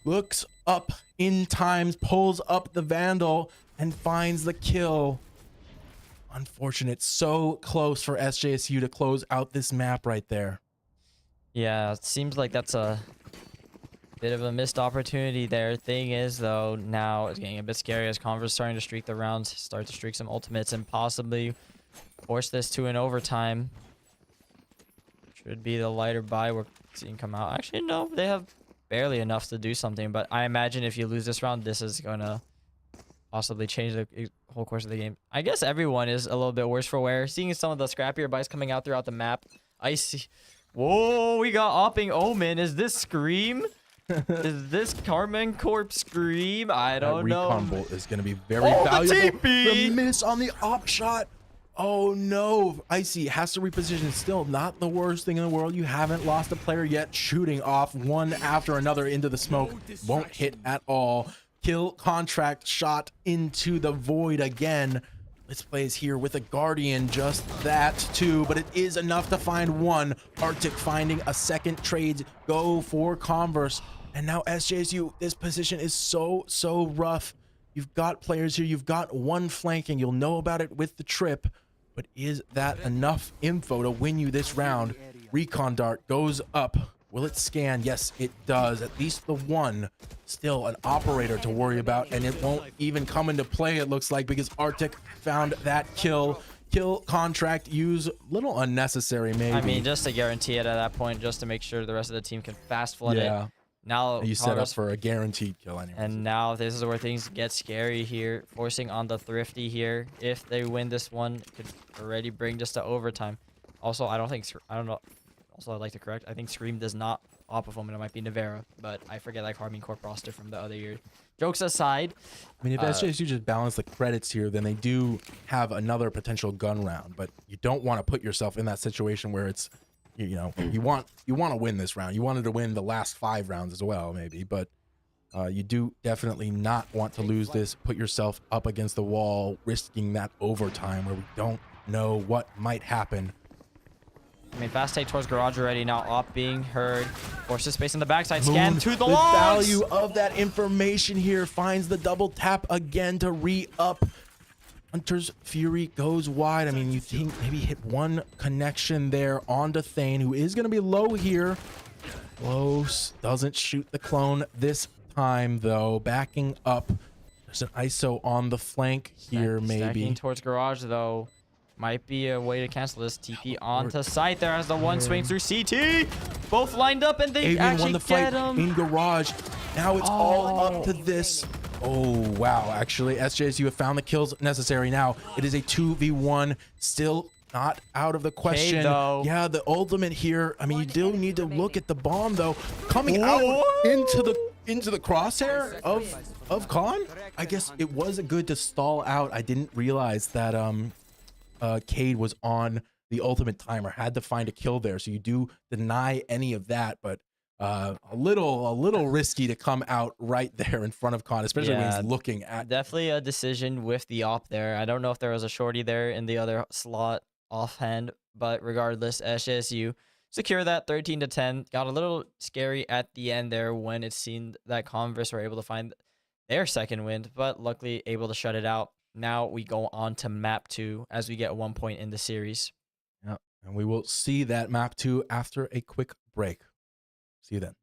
[SPEAKER 1] looks up in times, pulls up the Vandal, and finds the kill. Unfortunate. So close for SJSU to close out this map right there.
[SPEAKER 2] Yeah, it seems like that's a bit of a missed opportunity there. Thing is, though, now it's getting a bit scary as Converse starting to streak the rounds, start to streak some ultimates, and possibly force this to an overtime. Should be the lighter buy we're seeing come out. Actually, no, they have barely enough to do something, but I imagine if you lose this round, this is gonna possibly change the whole course of the game. I guess everyone is a little bit worse for wear. Seeing some of the scrappier buys coming out throughout the map. Icy. Whoa, we got Opping Omen. Is this Scream? Is this Carmen Corp Scream? I don't know.
[SPEAKER 1] Recon bolt is going to be very valuable. The miss on the op shot. Oh no, Icy has to reposition. Still not the worst thing in the world. You haven't lost a player yet. Shooting off one after another into the smoke. Won't hit at all. Kill contract shot into the void again. Let's play is here with a Guardian, just that too, but it is enough to find one. Arctic finding a second trade. Go for Converse. And now SJSU, this position is so rough. You've got players here. You've got one flanking. You'll know about it with the trip. But is that enough info to win you this round? Recon dart goes up. Will it scan? Yes, it does. At least the one. Still an operator to worry about, and it won't even come into play, it looks like, because Arctic found that kill. Kill contract use a little unnecessary, maybe.
[SPEAKER 2] I mean, just to guarantee it at that point, just to make sure the rest of the team can fast flood it. Now
[SPEAKER 1] you set up for a guaranteed kill anyway.
[SPEAKER 2] And now this is where things get scary here, forcing on the Thrifty here. If they win this one, it could already bring just to overtime. Also, I don't know. Also, I'd like to correct. I think Scream does not op of Omen. It might be Navera, but I forget that Carmine Corp roster from the other year. Jokes aside.
[SPEAKER 1] I mean, if SJSU just balance the credits here, then they do have another potential gun round, but you don't want to put yourself in that situation where it's, you know, you want to win this round. You wanted to win the last 5 rounds as well, maybe, but you do definitely not want to lose this. Put yourself up against the wall, risking that overtime where we don't know what might happen.
[SPEAKER 2] I mean, fast take towards garage already. Now op being heard. Forces space in the backside. Scan to the logs.
[SPEAKER 1] The value of that information here finds the double tap again to re-up. Hunter's Fury goes wide. I mean, you think maybe hit one connection there onto Thane, who is going to be low here. Close. Doesn't shoot the clone this time, though. Backing up. There's an ISO on the flank here, maybe.
[SPEAKER 2] Stacking towards garage, though. Might be a way to cancel this. TP onto site there as the one swings through CT. Both lined up, and they
[SPEAKER 1] Avian
[SPEAKER 2] actually
[SPEAKER 1] won the fight
[SPEAKER 2] get him.
[SPEAKER 1] in garage. Now it's all up to this. Oh, wow. Actually, SJSU have found the kills necessary now. It is a 2v1. Still not out of the question. Yeah, the ultimate here. I mean, you do need to look at the bomb, though. Coming out into the crosshair of Khan. I guess it was good to stall out. I didn't realize that Cade was on the ultimate timer. Had to find a kill there, so you do deny any of that, but a little risky to come out right there in front of Khan, especially when he's looking at.
[SPEAKER 2] Definitely a decision with the op there. I don't know if there was a shorty there in the other slot offhand, but regardless, SJSU secure that 13-10. Got a little scary at the end there when it seemed that Converse were able to find their second win, but luckily able to shut it out. Now we go on to map 2 as we get 1 point in the series.
[SPEAKER 1] Yeah, and we will see that map 2 after a quick break. See you then.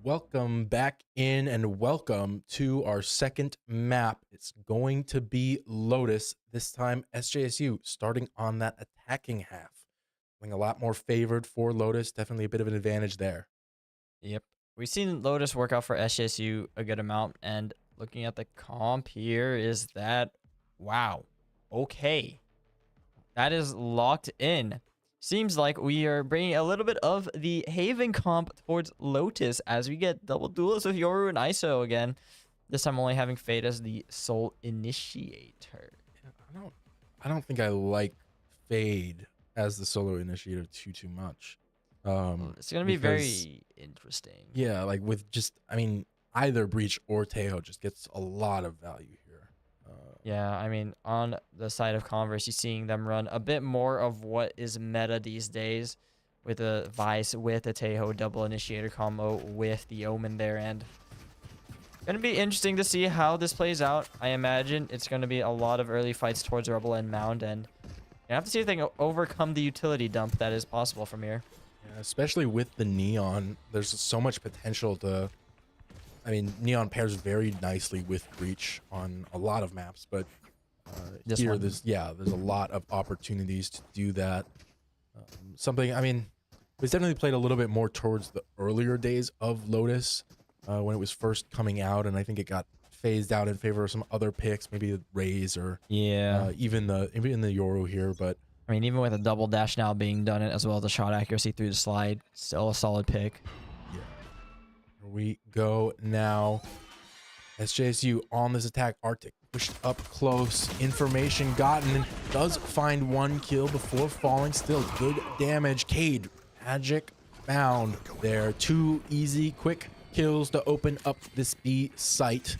[SPEAKER 1] welcome back in and welcome to our second map. It's going to be Lotus. This time SJSU starting on that attacking half. Being a lot more favored for Lotus. Definitely a bit of an advantage there.
[SPEAKER 2] Yep. We've seen Lotus work out for SJSU a good amount, and looking at the comp here is that, wow, okay. That is locked in. Seems like we are bringing a little bit of the Haven comp towards Lotus as we get double duels with Yoru and ISO again. This time only having Fade as the sole initiator.
[SPEAKER 1] Yeah, I don't think I like Fade as the solo initiator too much.
[SPEAKER 2] It's gonna be very interesting.
[SPEAKER 1] Yeah, like with just, I mean, either Breach or Tejo just gets a lot of value here.
[SPEAKER 2] Yeah, I mean, on the side of Converse, you're seeing them run a bit more of what is meta these days with a Vice, with a Tejo double initiator combo, with the Omen there. And gonna be interesting to see how this plays out. I imagine it's gonna be a lot of early fights towards Rebel and Mound, and you have to see if they can overcome the utility dump that is possible from here.
[SPEAKER 1] Yeah, especially with the Neon, there's so much potential to... I mean, Neon pairs very nicely with Breach on a lot of maps, but here, there's a lot of opportunities to do that. I mean, it's definitely played a little bit more towards the earlier days of Lotus when it was first coming out, and I think it got phased out in favor of some other picks, maybe Raze or even the Yoru here. But
[SPEAKER 2] I mean, even with a double dash now being done, as well as the shot accuracy through the slide, still a solid pick.
[SPEAKER 1] Yeah. Here we go now. SJSU on this attack. Arctic pushed up close. Information gotten. Does find one kill before falling. Still good damage. Cade, magic found there. 2 easy, quick kills to open up this B site.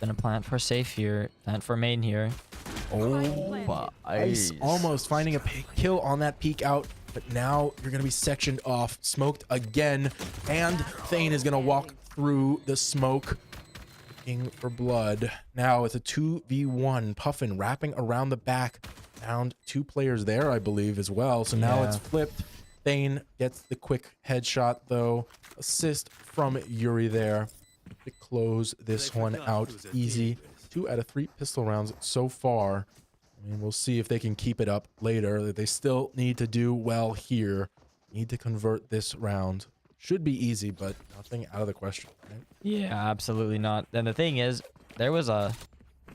[SPEAKER 2] Gonna plant for safe here. Plant for main here.
[SPEAKER 1] Oh, Ice almost finding a kill on that peek out. But now you're going to be sectioned off, smoked again, and Thane is going to walk through the smoke, looking for blood. Now it's a 2v1. Puffin wrapping around the back. Found 2 players there, I believe, as well. So now it's flipped. Thane gets the quick headshot, though. Assist from Yuri there to close this one out easy. 2 out of 3 pistol rounds so far. I mean, we'll see if they can keep it up later. They still need to do well here. Need to convert this round. Should be easy, but nothing out of the question, right?
[SPEAKER 2] Yeah, absolutely not. And the thing is, there was a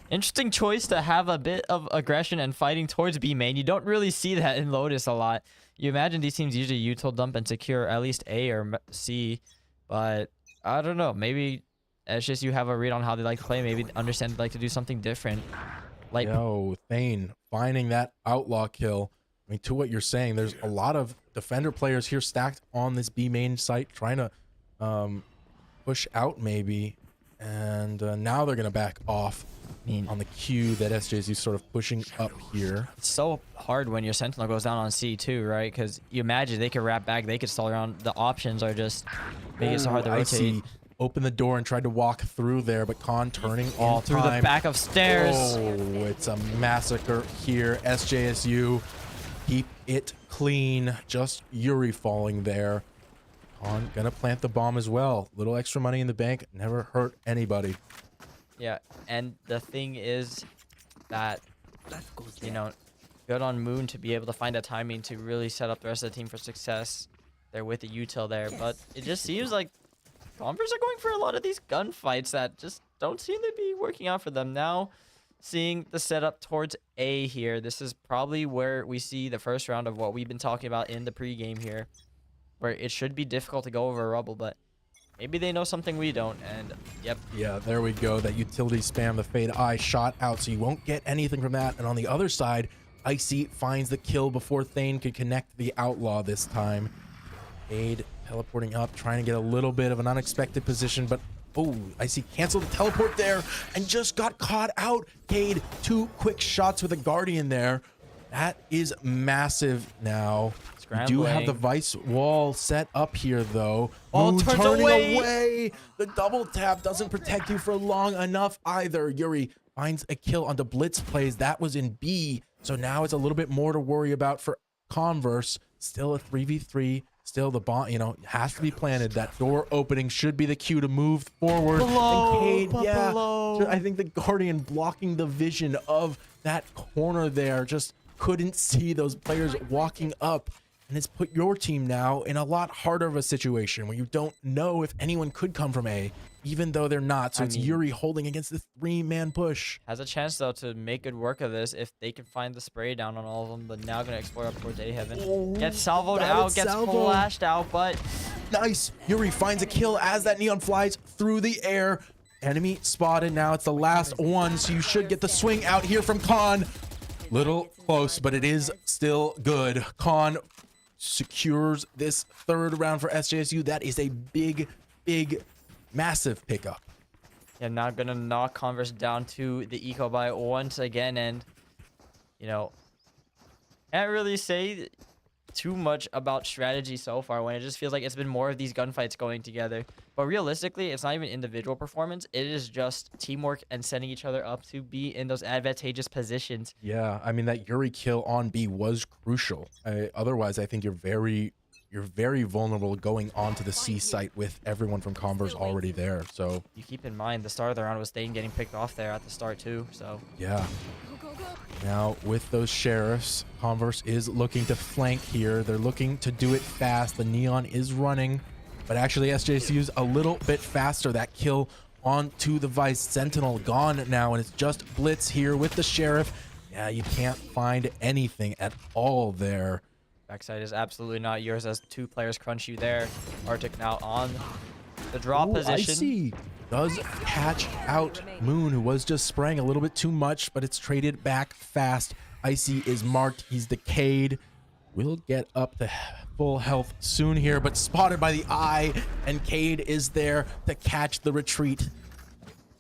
[SPEAKER 2] interesting choice to have a bit of aggression and fighting towards B main. You don't really see that in Lotus a lot. You imagine these teams usually util dump and secure at least A or C, but I don't know. Maybe it's just you have a read on how they like to play. Maybe understand they like to do something different. Like,
[SPEAKER 1] yo, Thane finding that outlaw kill. I mean, to what you're saying, there's a lot of defender players here stacked on this B main site trying to push out maybe, and now they're gonna back off on the Q that SJSU is sort of pushing up here.
[SPEAKER 2] It's so hard when your Sentinel goes down on C too, right? Because you imagine they could wrap back, they could stall around. The options are just make it so hard to rotate.
[SPEAKER 1] I see. Open the door and tried to walk through there, but Khan turning all
[SPEAKER 2] through the back of stairs.
[SPEAKER 1] Oh, it's a massacre here. SJSU, keep it clean. Just Yuri falling there. Khan gonna plant the bomb as well. Little extra money in the bank, never hurt anybody.
[SPEAKER 2] Yeah, and the thing is that, you know, good on Moon to be able to find that timing to really set up the rest of the team for success. They're with the util there, but it just seems like Converse are going for a lot of these gunfights that just don't seem to be working out for them. Now, seeing the setup towards A here, this is probably where we see the first round of what we've been talking about in the pregame here, where it should be difficult to go over a Rubble, but maybe they know something we don't, and yep.
[SPEAKER 1] Yeah, there we go. That utility spam, the Fade Eye shot out, so you won't get anything from that. And on the other side, Icy finds the kill before Thane could connect the Outlaw this time. Cade teleporting up, trying to get a little bit of an unexpected position, but oh, Icy canceled the teleport there and just got caught out. Cade, 2 quick shots with a Guardian there. That is massive now. We do have the Vice wall set up here, though.
[SPEAKER 2] Oh, turning
[SPEAKER 1] away. The double tap doesn't protect you for long enough either. Yuri finds a kill onto Blitz plays. That was in B, so now it's a little bit more to worry about for Converse. Still a 3v3. still the bomb, you know, has to be planted. That door opening should be the cue to move forward.
[SPEAKER 2] Below,
[SPEAKER 1] And Cade, yeah,
[SPEAKER 2] below.
[SPEAKER 1] I think the Guardian blocking the vision of that corner there, just couldn't see those players walking up. And it's put your team now in a lot harder of a situation where you don't know if anyone could come from A, even though they're not. So it's Yuri holding against the 3-man push.
[SPEAKER 2] Has a chance, though, to make good work of this if they can find the spray down on all of them. But now going to explore up towards A heaven. Gets salvoed out, gets flashed out, but...
[SPEAKER 1] Nice. Yuri finds a kill as that neon flies through the air. Enemy spotted. Now it's the last one, so you should get the swing out here from Khan. Little close, but it is still good. Khan secures this 3rd round for SJSU. That is a big, massive pickup.
[SPEAKER 2] Yeah, now gonna knock Converse down to the eco buy once again, and you know, can't really say too much about strategy so far when it just feels like it's been more of these gunfights going together. But realistically, it's not even individual performance. It is just teamwork and setting each other up to be in those advantageous positions.
[SPEAKER 1] Yeah, I mean, that Yuri kill on B was crucial. Otherwise, I think you're very vulnerable going onto the C site with everyone from Converse already there. So
[SPEAKER 2] you keep in mind the start of the round was Thane getting picked off there at the start too. So
[SPEAKER 1] yeah. Now with those sheriffs, Converse is looking to flank here. They're looking to do it fast. The neon is running, but actually SJSU's a little bit faster. That kill onto the Vice Sentinel gone now, and it's just Blitz here with the sheriff. Yeah, you can't find anything at all there.
[SPEAKER 2] Backside is absolutely not yours as 2 players crunch you there. Arctic now on the draw position.
[SPEAKER 1] Icy does catch out Moon, who was just spraying a little bit too much, but it's traded back fast. Icy is marked. He's decayed. Will get up to full health soon here, but spotted by the eye, and Cade is there to catch the retreat.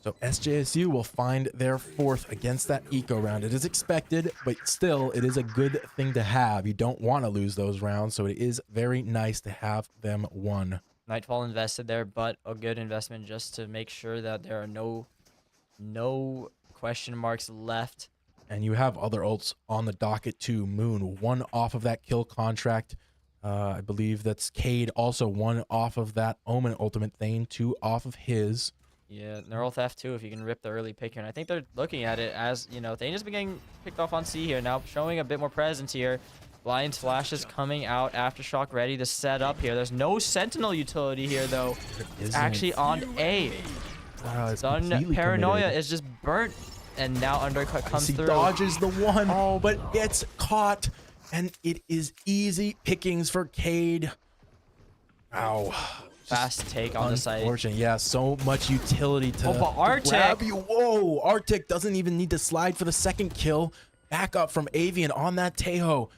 [SPEAKER 1] So SJSU will find their 4th against that eco round. It is expected, but still, it is a good thing to have. You don't want to lose those rounds, so it is very nice to have them won.
[SPEAKER 2] Nightfall invested there, but a good investment just to make sure that there are no question marks left.
[SPEAKER 1] And you have other ults on the docket too. Moon, 1 off of that kill contract. I believe that's Cade, also 1 off of that Omen ultimate. Thane, 2 off of his.
[SPEAKER 2] Yeah, Neural Theft too, if you can rip the early pick here. And I think they're looking at it as, you know, Thane has been getting picked off on C here. Now showing a bit more presence here. Blind flashes coming out, Aftershock ready to set up here. There's no Sentinel utility here, though. It's actually on A. Sun Paranoia is just burnt, and now Undercut comes through.
[SPEAKER 1] He dodges the one, but gets caught, and it is easy pickings for Cade. Ow.
[SPEAKER 2] Fast take on the site.
[SPEAKER 1] Unfortunate, yeah, so much utility to,
[SPEAKER 2] but Arctic.
[SPEAKER 1] grab you. Whoa, Arctic doesn't even need to slide for the 2nd kill. Back up from Avian on that Tejo.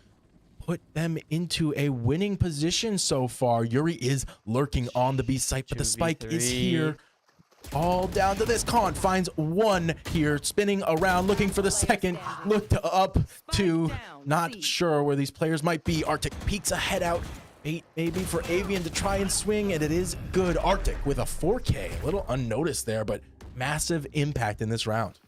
[SPEAKER 1] Put them into a winning position so far. Yuri is lurking on the B site, but the spike is here. All down to this. Khan finds 1 here, spinning around, looking for the 2nd. Looked up to, not sure where these players might be. Arctic peeks a head out. Bait maybe for Avian to try and swing, and it is good. Arctic with a 4K. A little unnoticed there, but massive impact in this round.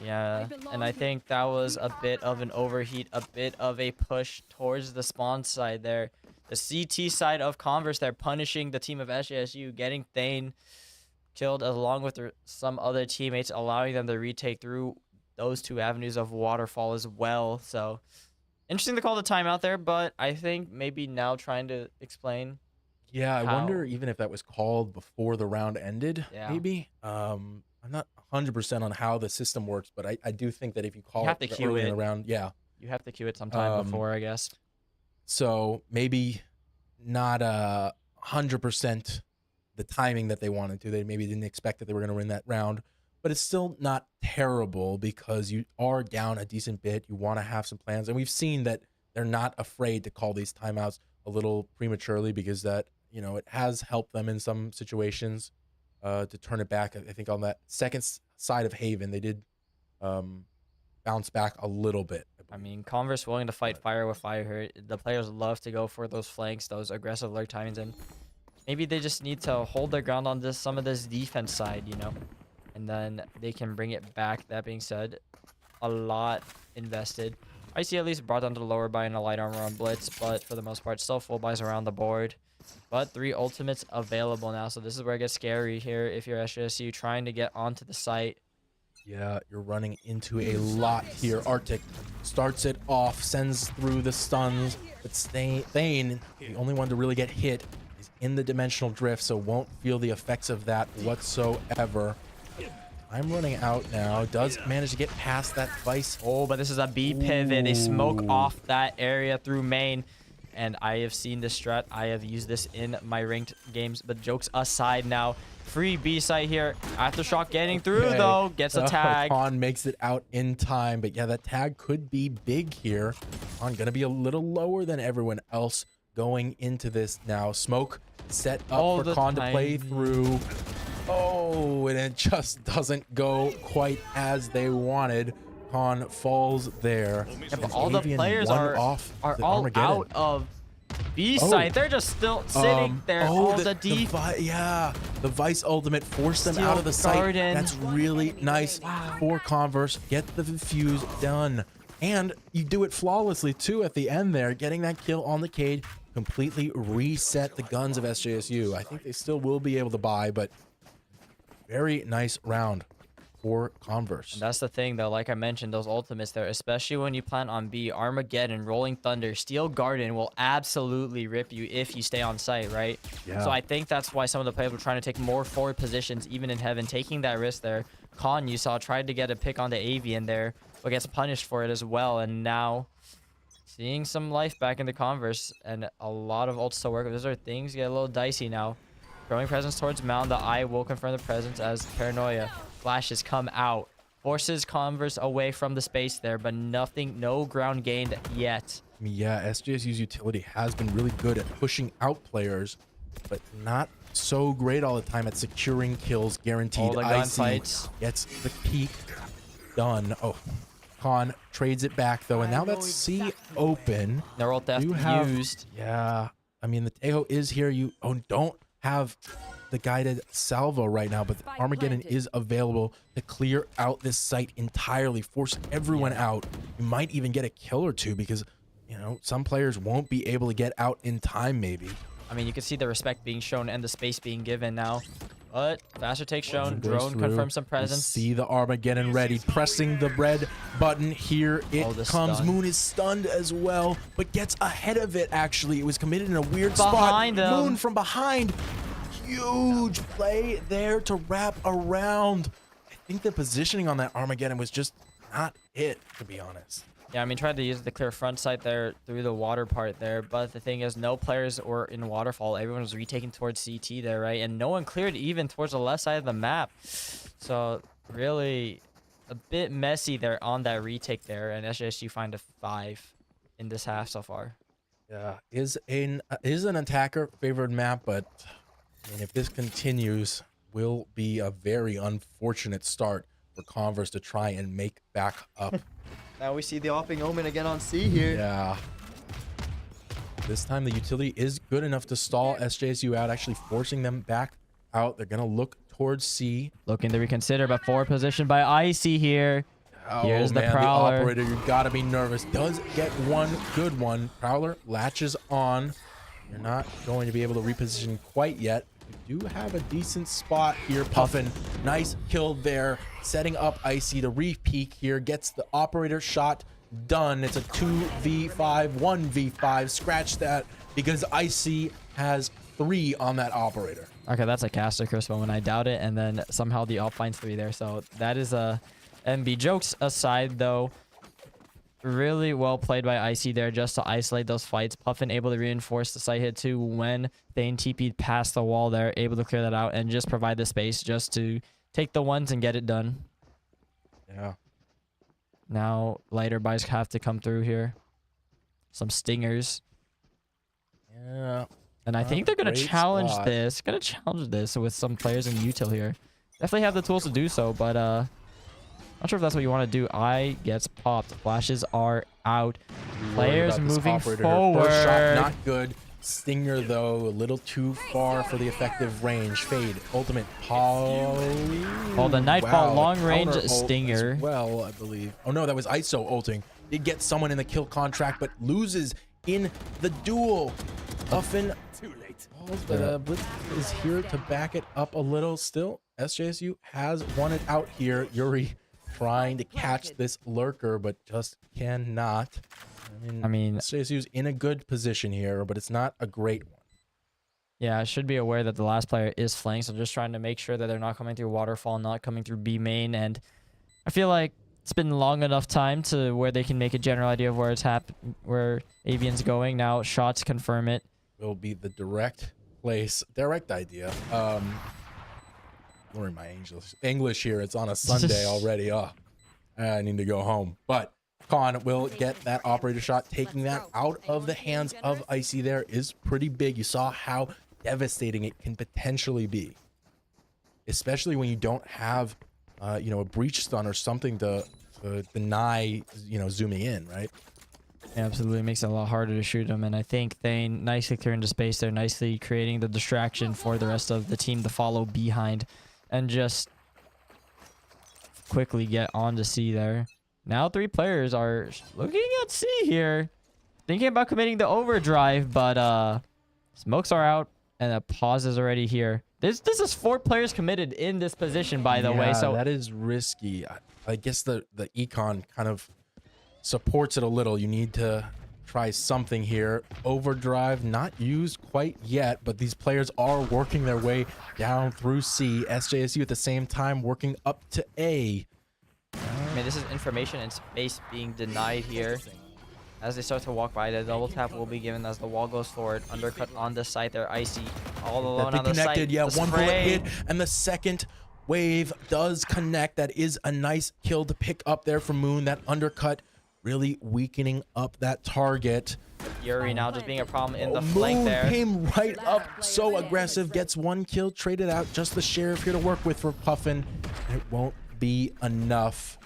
[SPEAKER 2] Yeah, and I think that was a bit of an overheat, a bit of a push towards the spawn side there. The CT side of Converse, they're punishing the team of SJSU, getting Thane killed along with some other teammates, allowing them to retake through those 2 avenues of waterfall as well. So interesting to call the timeout there, but I think maybe now trying to explain.
[SPEAKER 1] Yeah, I wonder even if that was called before the round ended, maybe. I'm not 100% on how the system works, but I do think that if you call it early in the round, yeah.
[SPEAKER 2] You have to queue it sometime before, I guess.
[SPEAKER 1] So maybe not 100% the timing that they wanted to. They maybe didn't expect that they were going to win that round, but it's still not terrible because you are down a decent bit. You want to have some plans, and we've seen that they're not afraid to call these timeouts a little prematurely because that, you know, it has helped them in some situations. To turn it back. I think on that 2nd side of Haven, they did bounce back a little bit.
[SPEAKER 2] I mean, Converse willing to fight fire with fire here. The players love to go for those flanks, those aggressive lurk timings, and maybe they just need to hold their ground on some of this defense side, you know, and then they can bring it back. That being said, a lot invested. Icy at least brought down to the lower buy in a light armor on Blitz, but for the most part, still full buys around the board. But 3 ultimates available now, so this is where it gets scary here if you're SJSU trying to get onto the site.
[SPEAKER 1] Yeah, you're running into a lot here. Arctic starts it off, sends through the stuns, but Thane, the only one to really get hit, is in the dimensional drift, so won't feel the effects of that whatsoever. I'm running out now. Does manage to get past that Vice.
[SPEAKER 2] Oh, but this is a B pivot. They smoke off that area through main. And I have seen this strat. I have used this in my ranked games. But jokes aside now. Free B site here. Aftershock getting through, though. Gets a tag.
[SPEAKER 1] Con makes it out in time. But yeah, that tag could be big here. Con going to be a little lower than everyone else going into this now. Smoke set up for Con to play through. Oh, and it just doesn't go quite as they wanted. Con falls there.
[SPEAKER 2] Yeah, but all the players are all out of B site. They're just still sitting there. All the deep.
[SPEAKER 1] The Vice ultimate forced them out of the site. That's really nice for Converse. Get the fuse done. And you do it flawlessly too at the end there. Getting that kill on the Cade completely reset the guns of SJSU. I think they still will be able to buy, but very nice round for Converse.
[SPEAKER 2] And that's the thing, though. Like I mentioned, those ultimates there, especially when you plan on B, Armageddon, Rolling Thunder, Steel Garden will absolutely rip you if you stay on site, right?
[SPEAKER 1] Yeah.
[SPEAKER 2] So I think that's why some of the players were trying to take more forward positions, even in Heaven, taking that risk there. Con, you saw, tried to get a pick on the Avian there, but gets punished for it as well. And now seeing some life back in the Converse and a lot of ults to work with. Those are things get a little dicey now. Throwing presence towards Mound. The eye will confirm the presence as Paranoia. Flashes come out. Forces Converse away from the space there, but nothing, no ground gained yet.
[SPEAKER 1] Yeah, SJSU's utility has been really good at pushing out players, but not so great all the time at securing kills guaranteed.
[SPEAKER 2] All the gunfights.
[SPEAKER 1] Gets the peak done. Oh, Con trades it back though, and now that's C open.
[SPEAKER 2] Neural theft used.
[SPEAKER 1] Yeah, I mean the Tejo is here. You don't have the guided salvo right now, but the Armageddon is available to clear out this site entirely, force everyone out. You might even get a kill or two because, you know, some players won't be able to get out in time maybe.
[SPEAKER 2] I mean, you can see the respect being shown and the space being given now. But faster take shown. Drone confirms some presence.
[SPEAKER 1] See the Armageddon ready, pressing the red button. Here it comes.
[SPEAKER 2] Stun.
[SPEAKER 1] Moon is stunned as well, but gets ahead of it actually. It was committed in a weird spot. Moon from behind. Huge play there to wrap around. I think the positioning on that Armageddon was just not it, to be honest.
[SPEAKER 2] Yeah, I mean, tried to use the clear front side there through the water part there, but the thing is, no players were in waterfall. Everyone was retaking towards CT there, right? And no one cleared even towards the left side of the map. So really a bit messy there on that retake there, and SJSU find a 5 in this half so far.
[SPEAKER 1] Yeah, is an attacker favored map, but I mean, if this continues, will be a very unfortunate start for Converse to try and make back up.
[SPEAKER 3] Now we see the Opping Omen again on C here.
[SPEAKER 1] Yeah. This time the utility is good enough to stall SJSU out, actually forcing them back out. They're going to look towards C.
[SPEAKER 2] Looking to reconsider, but forward position by Icy here. Here's the Prowler.
[SPEAKER 1] The operator, you got to be nervous. Does get one good one. Prowler latches on. You're not going to be able to reposition quite yet. You do have a decent spot here. Puffin, nice kill there. Setting up Icy to re-peek here. Gets the operator shot done. It's a 2v5, 1v5. Scratch that because Icy has 3 on that operator.
[SPEAKER 2] Okay, that's a caster curse moment. I doubt it. And then somehow the op finds 3 there. So that is a MB. Jokes aside, though, really well played by Icy there just to isolate those fights. Puffin able to reinforce the site hit too when Thane TP'd past the wall there, able to clear that out and just provide the space just to take the ones and get it done.
[SPEAKER 1] Yeah.
[SPEAKER 2] Now lighter buys have to come through here. Some stingers.
[SPEAKER 1] Yeah.
[SPEAKER 2] And I think they're going to challenge this. Going to challenge this with some players in util here. Definitely have the tools to do so, but not sure if that's what you want to do. Eye gets popped. Flashes are out. Players moving forward.
[SPEAKER 1] First shot, not good. Stinger, though, a little too far for the effective range. Fade. Ultimate.
[SPEAKER 2] Oh, the Nightfall long range Stinger.
[SPEAKER 1] Well, I believe. Oh, no, that was ISO ulting. Did get someone in the kill contract, but loses in the duel. Puffin falls, but Blitz is here to back it up a little. Still, SJSU has won it out here. Yuri trying to catch this lurker, but just cannot. I mean, SJSU's in a good position here, but it's not a great one.
[SPEAKER 2] Yeah, I should be aware that the last player is flanked, so just trying to make sure that they're not coming through waterfall, not coming through B main, and I feel like it's been long enough time to where they can make a general idea of where it's where Avian's going. Now shots confirm it.
[SPEAKER 1] Will be the direct idea. Learning my English here. It's on a Sunday already. Oh, I need to go home. But Con will get that operator shot. Taking that out of the hands of Icy there is pretty big. You saw how devastating it can potentially be, especially when you don't have, you know, a breach stun or something to deny, you know, zooming in, right?
[SPEAKER 2] Yeah, absolutely. It makes it a lot harder to shoot him. And I think Thane nicely clearing the space there, nicely creating the distraction for the rest of the team to follow behind and just quickly get on to C there. Now 3 players are looking at C here, thinking about committing the overdrive, but smokes are out and a pause is already here. This is 4 players committed in this position, by the way. So
[SPEAKER 1] that is risky. I guess the econ kind of supports it a little. You need to try something here. Overdrive not used quite yet, but these players are working their way down through C. SJSU at the same time working up to A.
[SPEAKER 4] I mean, this is information and space being denied here. As they start to walk by, the double tap will be given as the wall goes forward. Undercut on the side there. Icy all alone on the side.
[SPEAKER 1] Yeah, one bullet hit, and the second wave does connect. That is a nice kill to pick up there from Moon. That undercut really weakening up that target.
[SPEAKER 4] Yuri now just being a problem in the flank there.
[SPEAKER 1] Moon came right up, so aggressive. Gets 1 kill, traded out. Just the sheriff here to work with for Puffin. It won't be enough.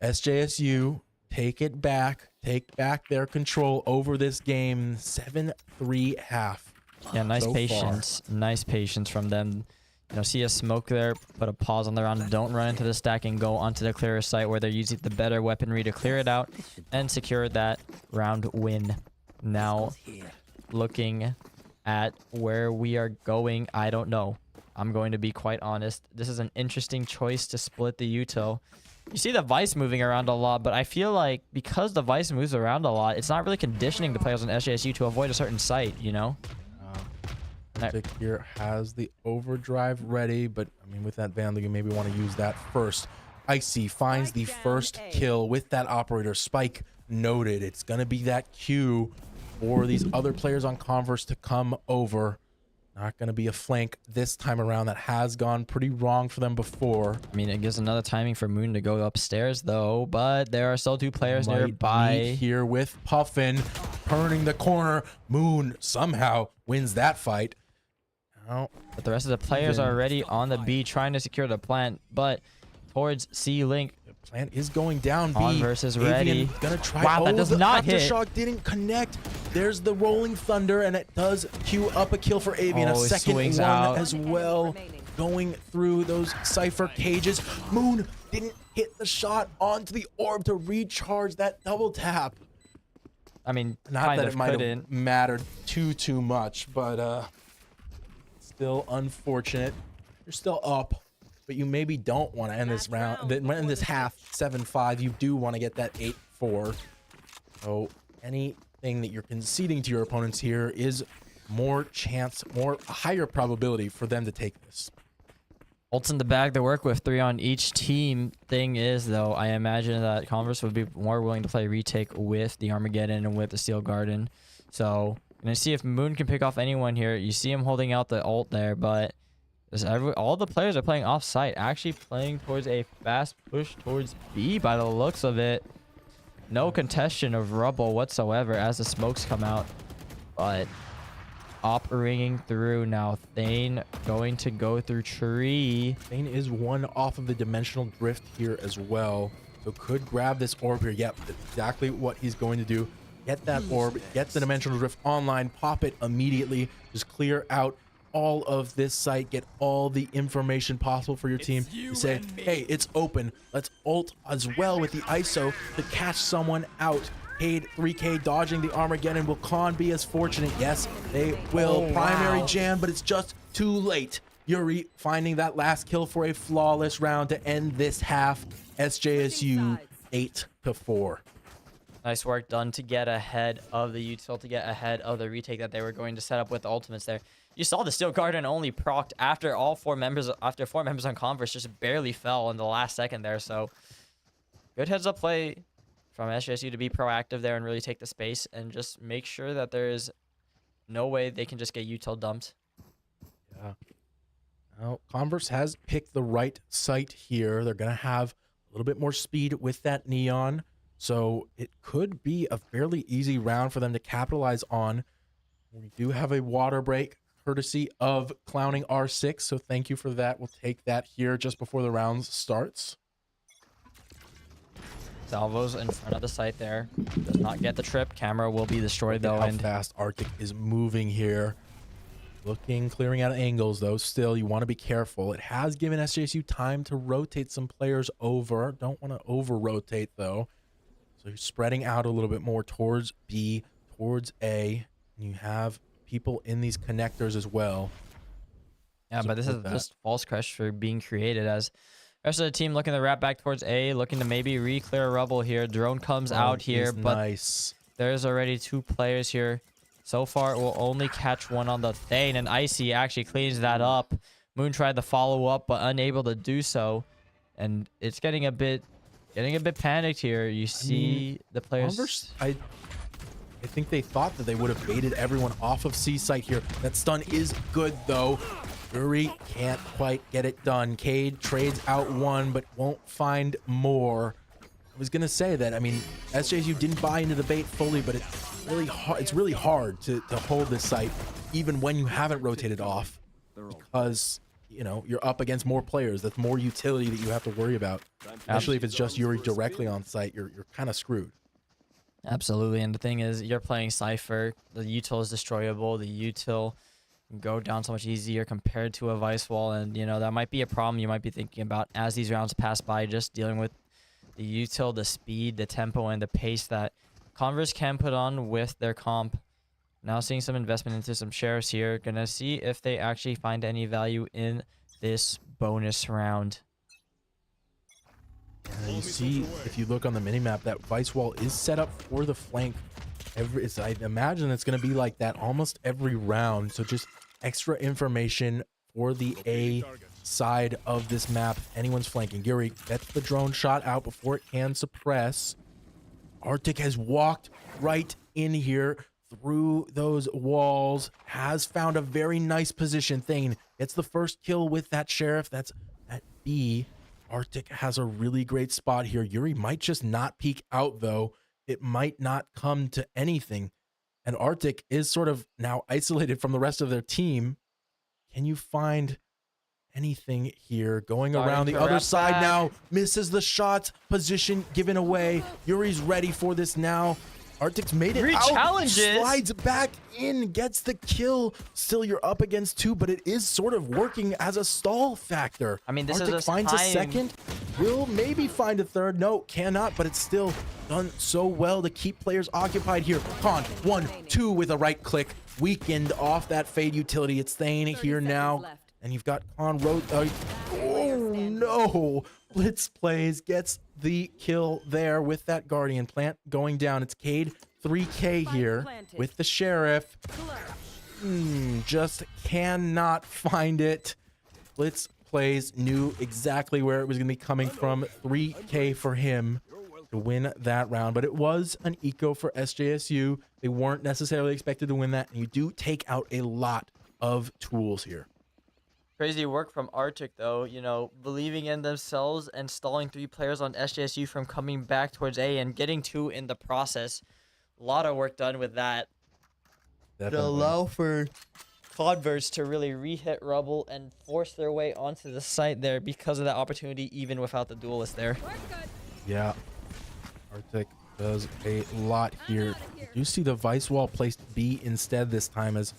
[SPEAKER 1] SJSU take it back. Take back their control over this game. 7-3 half.
[SPEAKER 2] Yeah, nice
[SPEAKER 1] so
[SPEAKER 2] patience.
[SPEAKER 1] Far.
[SPEAKER 2] Nice patience from them. You know, see a smoke there, put a pause on the round. Don't run into the stack and go onto the clearer site where they're using the better weaponry to clear it out and secure that round win. Now, looking at where we are going, I don't know. I'm going to be quite honest. This is an interesting choice to split the util. You see the Vice moving around a lot, but I feel like because the Vice moves around a lot, it's not really conditioning the players on SJSU to avoid a certain site, you know?
[SPEAKER 1] Here has the overdrive ready, but I mean, with that Vandal, you maybe want to use that first. Icy finds the first kill with that operator. Spike noted. It's going to be that cue for these other players on Converse to come over. Not going to be a flank this time around. That has gone pretty wrong for them before.
[SPEAKER 2] I mean, it gives another timing for Moon to go upstairs, though, but there are still 2 players nearby.
[SPEAKER 1] Here with Puffin, turning the corner. Moon somehow wins that fight. Now,
[SPEAKER 2] but the rest of the players are already on the B trying to secure the plant, but towards C Link.
[SPEAKER 1] The plant is going down.
[SPEAKER 2] Converse is ready.
[SPEAKER 1] Gonna try.
[SPEAKER 2] Wow, that does not hit.
[SPEAKER 1] Aftershock didn't connect. There's the rolling thunder, and it does queue up a kill for Avian. A second one
[SPEAKER 2] out
[SPEAKER 1] as well. Going through those Cypher cages. Moon didn't hit the shot onto the orb to recharge that double tap.
[SPEAKER 2] I mean,
[SPEAKER 1] not that it might have mattered too much, but still unfortunate. You're still up, but you maybe don't want to end this round, end this half 7-5. You do want to get that 8-4. So anything that you're conceding to your opponents here is more chance, a higher probability for them to take this.
[SPEAKER 2] Ults in the bag to work with, 3 on each team. Thing is, though, I imagine that Converse would be more willing to play retake with the Armageddon and with the Steel Garden. So gonna see if Moon can pick off anyone here. You see him holding out the ult there, but all the players are playing off site, actually playing towards a fast push towards B by the looks of it. No contestation of rubble whatsoever as the smokes come out, but op ringing through now. Thane going to go through tree.
[SPEAKER 1] Thane is 1 off of the dimensional drift here as well, so could grab this orb here. Yep, exactly what he's going to do. Get that orb, get the dimensional drift online, pop it immediately, just clear out all of this site, get all the information possible for your team. You say, hey, it's open. Let's ult as well with the ISO to catch someone out. Cade 3K dodging the Armageddon. Will Khan be as fortunate? Yes, they will. Primary jam, but it's just too late. Yuri finding that last kill for a flawless round to end this half. SJSU 8-4.
[SPEAKER 2] Nice work done to get ahead of the util, to get ahead of the retake that they were going to set up with the ultimates there. You saw the Steel Guardian only procced after four members on Converse just barely fell in the last second there. So good heads up play from SJSU to be proactive there and really take the space and just make sure that there is no way they can just get util dumped.
[SPEAKER 1] Yeah. Now, Converse has picked the right site here. They're going to have a little bit more speed with that Neon. So it could be a fairly easy round for them to capitalize on. We do have a water break courtesy of Clowning R6. So thank you for that. We'll take that here just before the round starts.
[SPEAKER 2] Salvo's in front of the site there. Does not get the trip. Camera will be destroyed though.
[SPEAKER 1] How fast Arctic is moving here. Looking, clearing out angles though. Still, you want to be careful. It has given SJSU time to rotate some players over. Don't want to over-rotate though. So you're spreading out a little bit more towards B, towards A. And you have people in these connectors as well.
[SPEAKER 2] Yeah, but this is just false crush for being created as rest of the team looking to wrap back towards A, looking to maybe re-clear rubble here. Drone comes out here, but
[SPEAKER 1] nice.
[SPEAKER 2] There's already 2 players here. So far, it will only catch one on the Thane, and Icy actually cleans that up. Moon tried to follow up, but unable to do so. And it's getting a bit panicked here. You see the players.
[SPEAKER 1] Converse, I think they thought that they would have baited everyone off of C site here. That stun is good though. Yuri can't quite get it done. Cade trades out one, but won't find more. I was gonna say that, I mean, SJSU didn't buy into the bait fully, but it's really hard to hold this site, even when you haven't rotated off, because you know you're up against more players. That's more utility that you have to worry about. Especially if it's just Yuri directly on site, you're kind of screwed.
[SPEAKER 2] Absolutely, and the thing is, you're playing Cypher. The util is destroyable. The util can go down so much easier compared to a Vice Wall, and you know that might be a problem you might be thinking about as these rounds pass by, just dealing with the util, the speed, the tempo, and the pace that Converse can put on with their comp. Now seeing some investment into some sheriffs here. Gonna see if they actually find any value in this bonus round.
[SPEAKER 1] You see, if you look on the minimap, that Vice Wall is set up for the flank. I imagine it's going to be like that almost every round. So just extra information for the A side of this map. If anyone's flanking, Yuri gets the drone shot out before it can suppress. Arctic has walked right in here through those walls, has found a very nice position. Thane gets the first kill with that sheriff. That's at B. Arctic has a really great spot here. Yuri might just not peek out though. It might not come to anything. And Arctic is sort of now isolated from the rest of their team. Can you find anything here? Going around the other side now. Misses the shot. Position given away. Yuri's ready for this now. Arctic's made it out. Slides back in. Gets the kill. Still, you're up against 2, but it is sort of working as a stall factor.
[SPEAKER 2] I mean, this
[SPEAKER 1] Arctic
[SPEAKER 2] is
[SPEAKER 1] finds a second. Will maybe find a third. No, cannot, but it's still done so well to keep players occupied here. Khan, 1-2 with a right click. Weakened off that Fade utility. It's Thane here now. And you've got Khan oh no! Blitz plays, gets the kill there with that Guardian plant going down. It's Cade 3K here with the Sheriff. Just cannot find it. Blitz plays knew exactly where it was going to be coming from. 3K for him to win that round, but it was an eco for SJSU. They weren't necessarily expected to win that, and you do take out a lot of tools here.
[SPEAKER 2] Crazy work from Arctic though, you know, believing in themselves and stalling 3 players on SJSU from coming back towards A and getting 2 in the process. A lot of work done with that.
[SPEAKER 1] Definitely.
[SPEAKER 2] To allow for Converse to really re-hit rubble and force their way onto the site there because of that opportunity, even without the duelist there.
[SPEAKER 1] Yeah, Arctic does a lot here. You do see the Vice Wall placed B instead this time as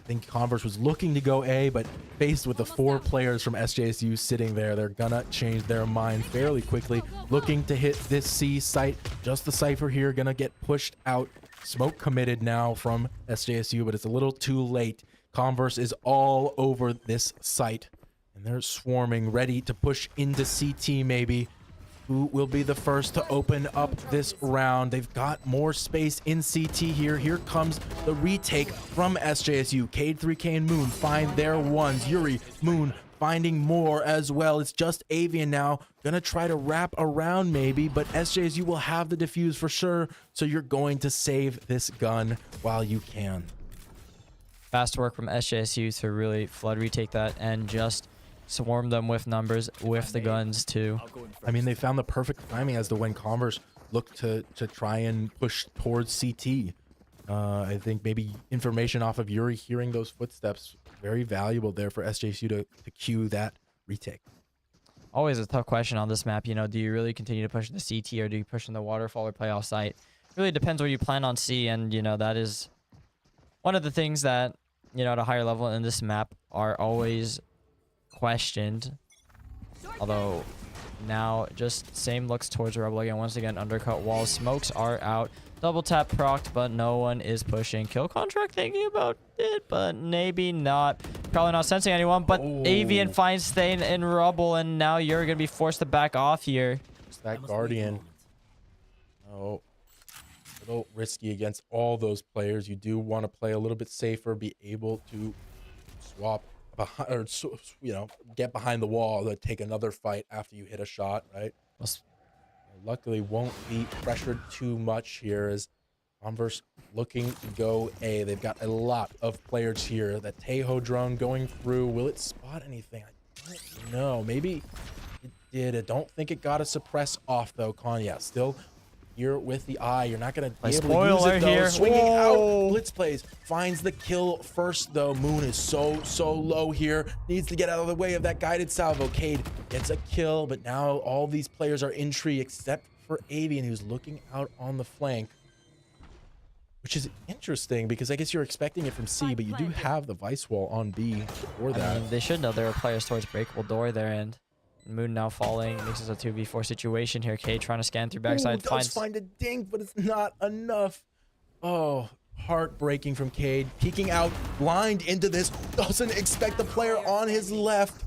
[SPEAKER 1] I think Converse was looking to go A, but faced with the 4 players from SJSU sitting there, they're gonna change their mind fairly quickly, looking to hit this C site. Just the Cypher here gonna get pushed out. Smoke committed now from SJSU, but it's a little too late. Converse is all over this site, and they're swarming, ready to push into CT maybe. Who will be the first to open up this round? They've got more space in CT here. Here comes the retake from SJSU. Cade, 3K, and Moon find their ones. Yuri, Moon finding more as well. It's just Avian now. Gonna try to wrap around maybe, but SJSU will have the defuse for sure. So you're going to save this gun while you can.
[SPEAKER 2] Fast work from SJSU to really flood retake that and just swarm them with numbers with the guns too.
[SPEAKER 1] I mean, they found the perfect timing as to when Converse looked to try and push towards CT. I think maybe information off of Yuri hearing those footsteps, very valuable there for SJSU to cue that retake.
[SPEAKER 2] Always a tough question on this map. You know, do you really continue to push the CT or do you push in the waterfall or play off site? Really depends where you plan on C, and you know, that is one of the things that, you know, at a higher level in this map are always questioned. Although now just same looks towards Rebel again. Once again, undercut wall. Smokes are out. Double tap procced, but no one is pushing. Kill contract thinking about it, but maybe not. Probably not sensing anyone, but Avian finds Stain in rubble, and now you're going to be forced to back off here.
[SPEAKER 1] Just that Guardian. Oh, a little risky against all those players. You do want to play a little bit safer, be able to swap behind, or, you know, get behind the wall to take another fight after you hit a shot, right? Luckily won't be pressured too much here as Converse looking to go A. They've got a lot of players here. That Tejo drone going through. Will it spot anything? I don't know. Maybe it did. I don't think it got a suppress off though. Yeah, still here with the eye. You're not going to be able to use it though.
[SPEAKER 2] Here.
[SPEAKER 1] Swinging out. Blitz plays. Finds the kill first though. Moon is so low here. Needs to get out of the way of that guided salvo. Cade gets a kill, but now all these players are in tree except for Avian, who's looking out on the flank. Which is interesting because I guess you're expecting it from C, but you do have the Vice Wall on B for that.
[SPEAKER 2] I mean, they should know there are players towards breakable door there, and Moon now falling. Makes this a 2v4 situation here. Cade trying to scan through backside.
[SPEAKER 1] Does find a dink, but it's not enough. Oh, heartbreaking from Cade. Peeking out, blind into this. Doesn't expect the player on his left.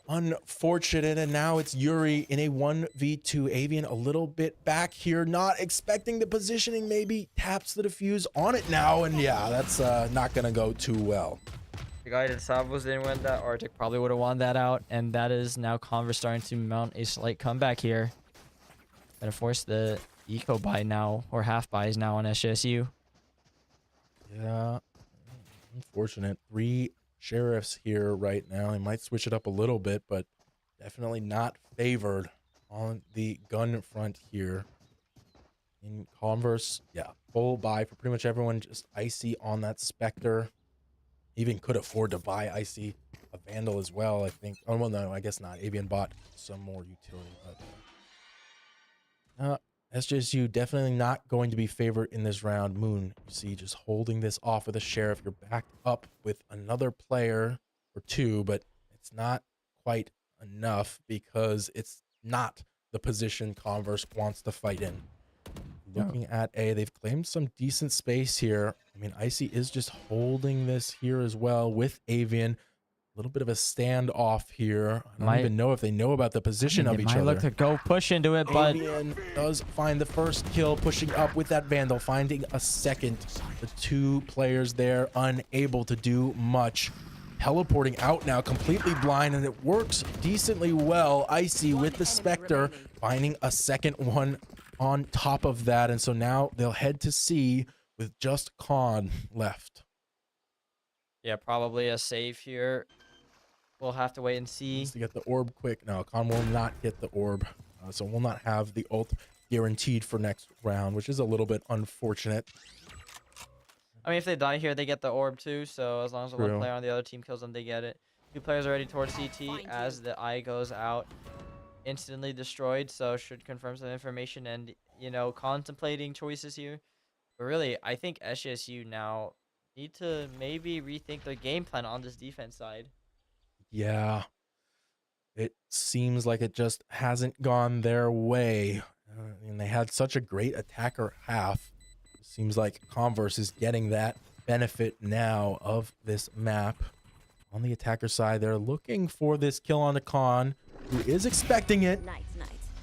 [SPEAKER 1] Unfortunate, and now it's Yuri in a 1v2. Avian a little bit back here, not expecting the positioning, maybe taps the defuse on it now, and yeah, that's not gonna go too well.
[SPEAKER 2] The guided salvos didn't win that. Arctic probably would have won that out, and that is now Converse starting to mount a slight comeback here. Gonna force the eco buy now, or half buys now on SJSU.
[SPEAKER 1] Yeah, unfortunate. 3 sheriffs here right now. They might switch it up a little bit, but definitely not favored on the gun front here. In Converse, yeah, full buy for pretty much everyone. Just Icy on that Spectre. Even could afford to buy Icy a Vandal as well, I think. Oh, well, no, I guess not. Avian bought some more utility, but SJSU definitely not going to be favored in this round. Moon, you see, just holding this off with a sheriff. You're backed up with another player or 2, but it's not quite enough because it's not the position Converse wants to fight in. Looking at A, they've claimed some decent space here. I mean, Icy is just holding this here as well with Avian. A little bit of a standoff here. I don't even know if they know about the position of each other.
[SPEAKER 2] Might look to go push into it, but
[SPEAKER 1] Avian does find the first kill, pushing up with that Vandal, finding a second. The 2 players there unable to do much. Teleporting out now, completely blind, and it works decently well. Icy with the Spectre, finding a second one on top of that, and so now they'll head to C with just Con left.
[SPEAKER 2] yeah, probably a save here. We'll have to wait and see.
[SPEAKER 1] Needs to get the orb quick. No, Con will not get the orb, so we'll not have the ult guaranteed for next round, which is a little bit unfortunate.
[SPEAKER 2] I mean, if they die here, they get the orb too, so as long as the one player on the other team kills them, they get it. 2 players already towards CT as the eye goes out. Instantly destroyed, so should confirm some information and, you know, contemplating choices here. But really, I think SJSU now
[SPEAKER 4] need to maybe rethink their game plan on this defense side.
[SPEAKER 1] Yeah. It seems like it just hasn't gone their way. And they had such a great attacker half. It seems like Converse is getting that benefit now of this map. On the attacker side, they're looking for this kill on the Con, who is expecting it.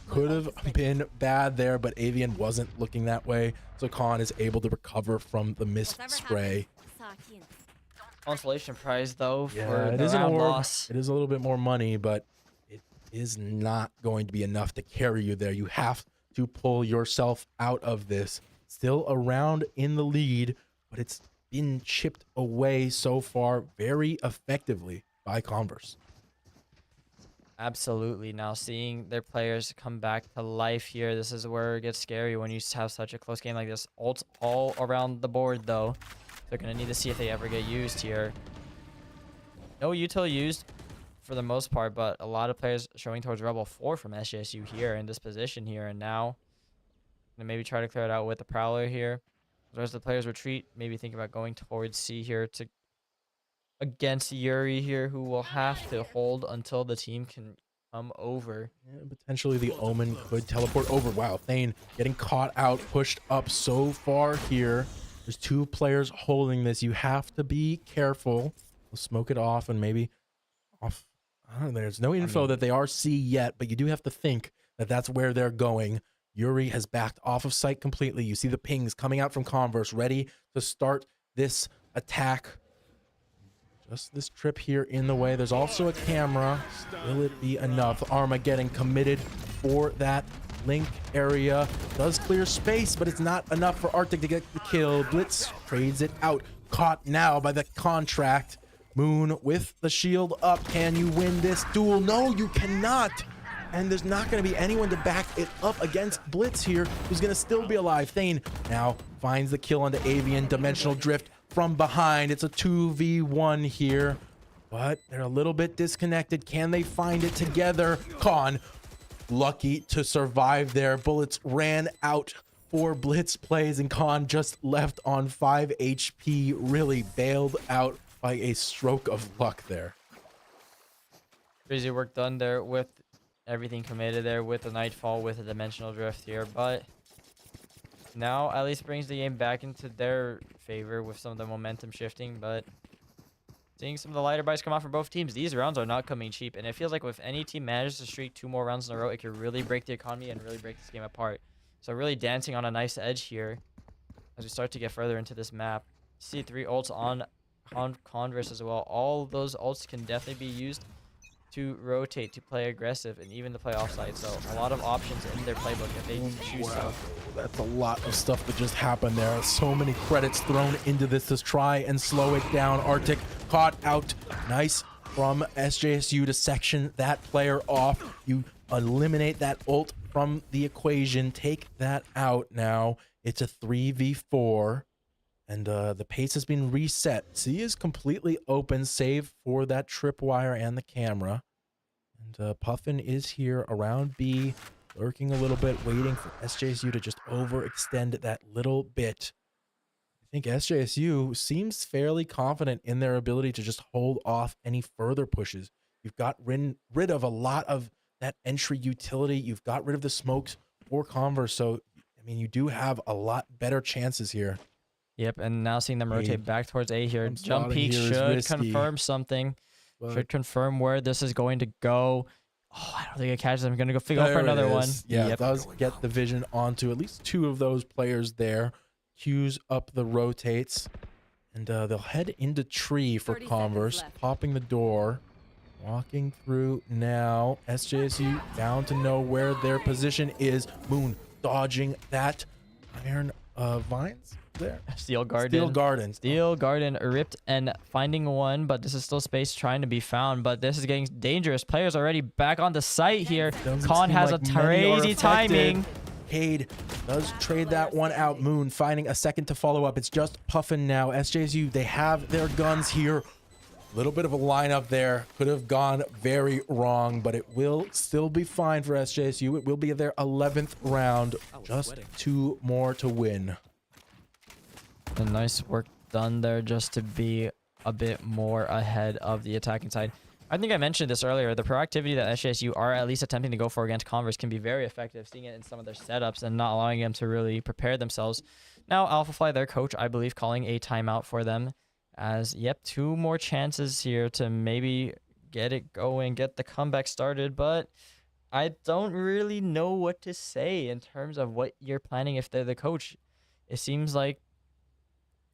[SPEAKER 1] Could have been bad there, but Avian wasn't looking that way. So Con is able to recover from the missed spray.
[SPEAKER 4] Consolation prize though for
[SPEAKER 1] Yeah, it
[SPEAKER 4] the
[SPEAKER 1] is an
[SPEAKER 4] round
[SPEAKER 1] orb.
[SPEAKER 4] loss.
[SPEAKER 1] It is a little bit more money, but it is not going to be enough to carry you there. You have to pull yourself out of this. Still around in the lead, but it's been chipped away so far very effectively by Converse.
[SPEAKER 4] Absolutely. Now seeing their players come back to life here, this is where it gets scary when you have such a close game like this. Ults all around the board though. They're going to need to see if they ever get used here. No util used for the most part, but a lot of players showing towards Rebel 4 from SJSU here in this position here. And now maybe try to clear it out with the Prowler here. As the players retreat, maybe think about going towards C here to against Yuri here, who will have to hold until the team can come over.
[SPEAKER 1] Yeah, potentially the Omen could teleport over. Wow, Thane getting caught out, pushed up so far here. There's two players holding this. You have to be careful. We'll smoke it off and maybe off. I don't know. There's no info that they are C yet, but you do have to think that that's where they're going. Yuri has backed off of sight completely. You see the pings coming out from Converse, ready to start this attack. Just this trip here in the way. There's also a camera. Will it be enough? Arma getting committed for that link area. Does clear space, but it's not enough for Arctic to get the kill. Blitz trades it out. Caught now by the contract. Moon with the shield up. Can you win this duel? No, you cannot. And there's not going to be anyone to back it up against Blitz here, who's going to still be alive. Thane now finds the kill on the Avian. Dimensional drift from behind. It's a 2v1 here, but they're a little bit disconnected. Can they find it together? Con lucky to survive there. Bullets ran out for Blitz plays, and Con just left on 5 HP. Really bailed out by a stroke of luck there.
[SPEAKER 4] Crazy work done there with everything committed there with the Nightfall, with a dimensional drift here, but now at least brings the game back into their favor with some of the momentum shifting. But seeing some of the lighter buys come out for both teams, these rounds are not coming cheap, and it feels like if any team manages to streak 2 more rounds in a row, it could really break the economy and really break this game apart. So really dancing on a nice edge here as we start to get further into this map. See 3 ults on Converse as well. All of those ults can definitely be used to rotate, to play aggressive, and even to play offside. So a lot of options in their playbook if they choose to.
[SPEAKER 1] That's a lot of stuff that just happened there. So many credits thrown into this to try and slow it down. Arctic caught out. Nice from SJSU to section that player off. You eliminate that ult from the equation. Take that out now. It's a 3v4. And the pace has been reset. C is completely open, save for that tripwire and the camera. And Puffin is here around B, lurking a little bit, waiting for SJSU to just overextend that little bit. I think SJSU seems fairly confident in their ability to just hold off any further pushes. You've got rid of a lot of that entry utility. You've got rid of the smokes for Converse. So, I mean, you do have a lot better chances here.
[SPEAKER 4] Yep, and now seeing them rotate back towards A here. Jump peek should confirm something. Should confirm where this is going to go. Oh, I don't think it catches them. I'm going to go figure out for another one.
[SPEAKER 1] Yeah, it does get the vision onto at least 2 of those players there. Cues up the rotates. And they'll head into tree for Converse. Popping the door. Walking through now. SJSU down to know where their position is. Moon dodging that iron vines. There.
[SPEAKER 4] Steel Garden. Steel Garden ripped and finding one, but this is still space trying to be found. But this is getting dangerous. Players already back on the site here. Con has a crazy timing.
[SPEAKER 1] Cade does trade that one out. Moon finding a second to follow up. It's just Puffin now. SJSU, they have their guns here. A little bit of a lineup there. Could have gone very wrong, but it will still be fine for SJSU. It will be their 11th round. Just 2 more to win.
[SPEAKER 4] And nice work
[SPEAKER 2] done there just to be a bit more ahead of the attacking side. I think I mentioned this earlier. The proactivity that SJSU are at least attempting to go for against Converse can be very effective, seeing it in some of their setups and not allowing them to really prepare themselves. Now, Alphafly, their coach, I believe, calling a timeout for them as, yep, 2 more chances here to maybe get it going, get the comeback started, but I don't really know what to say in terms of what you're planning if they're the coach. It seems like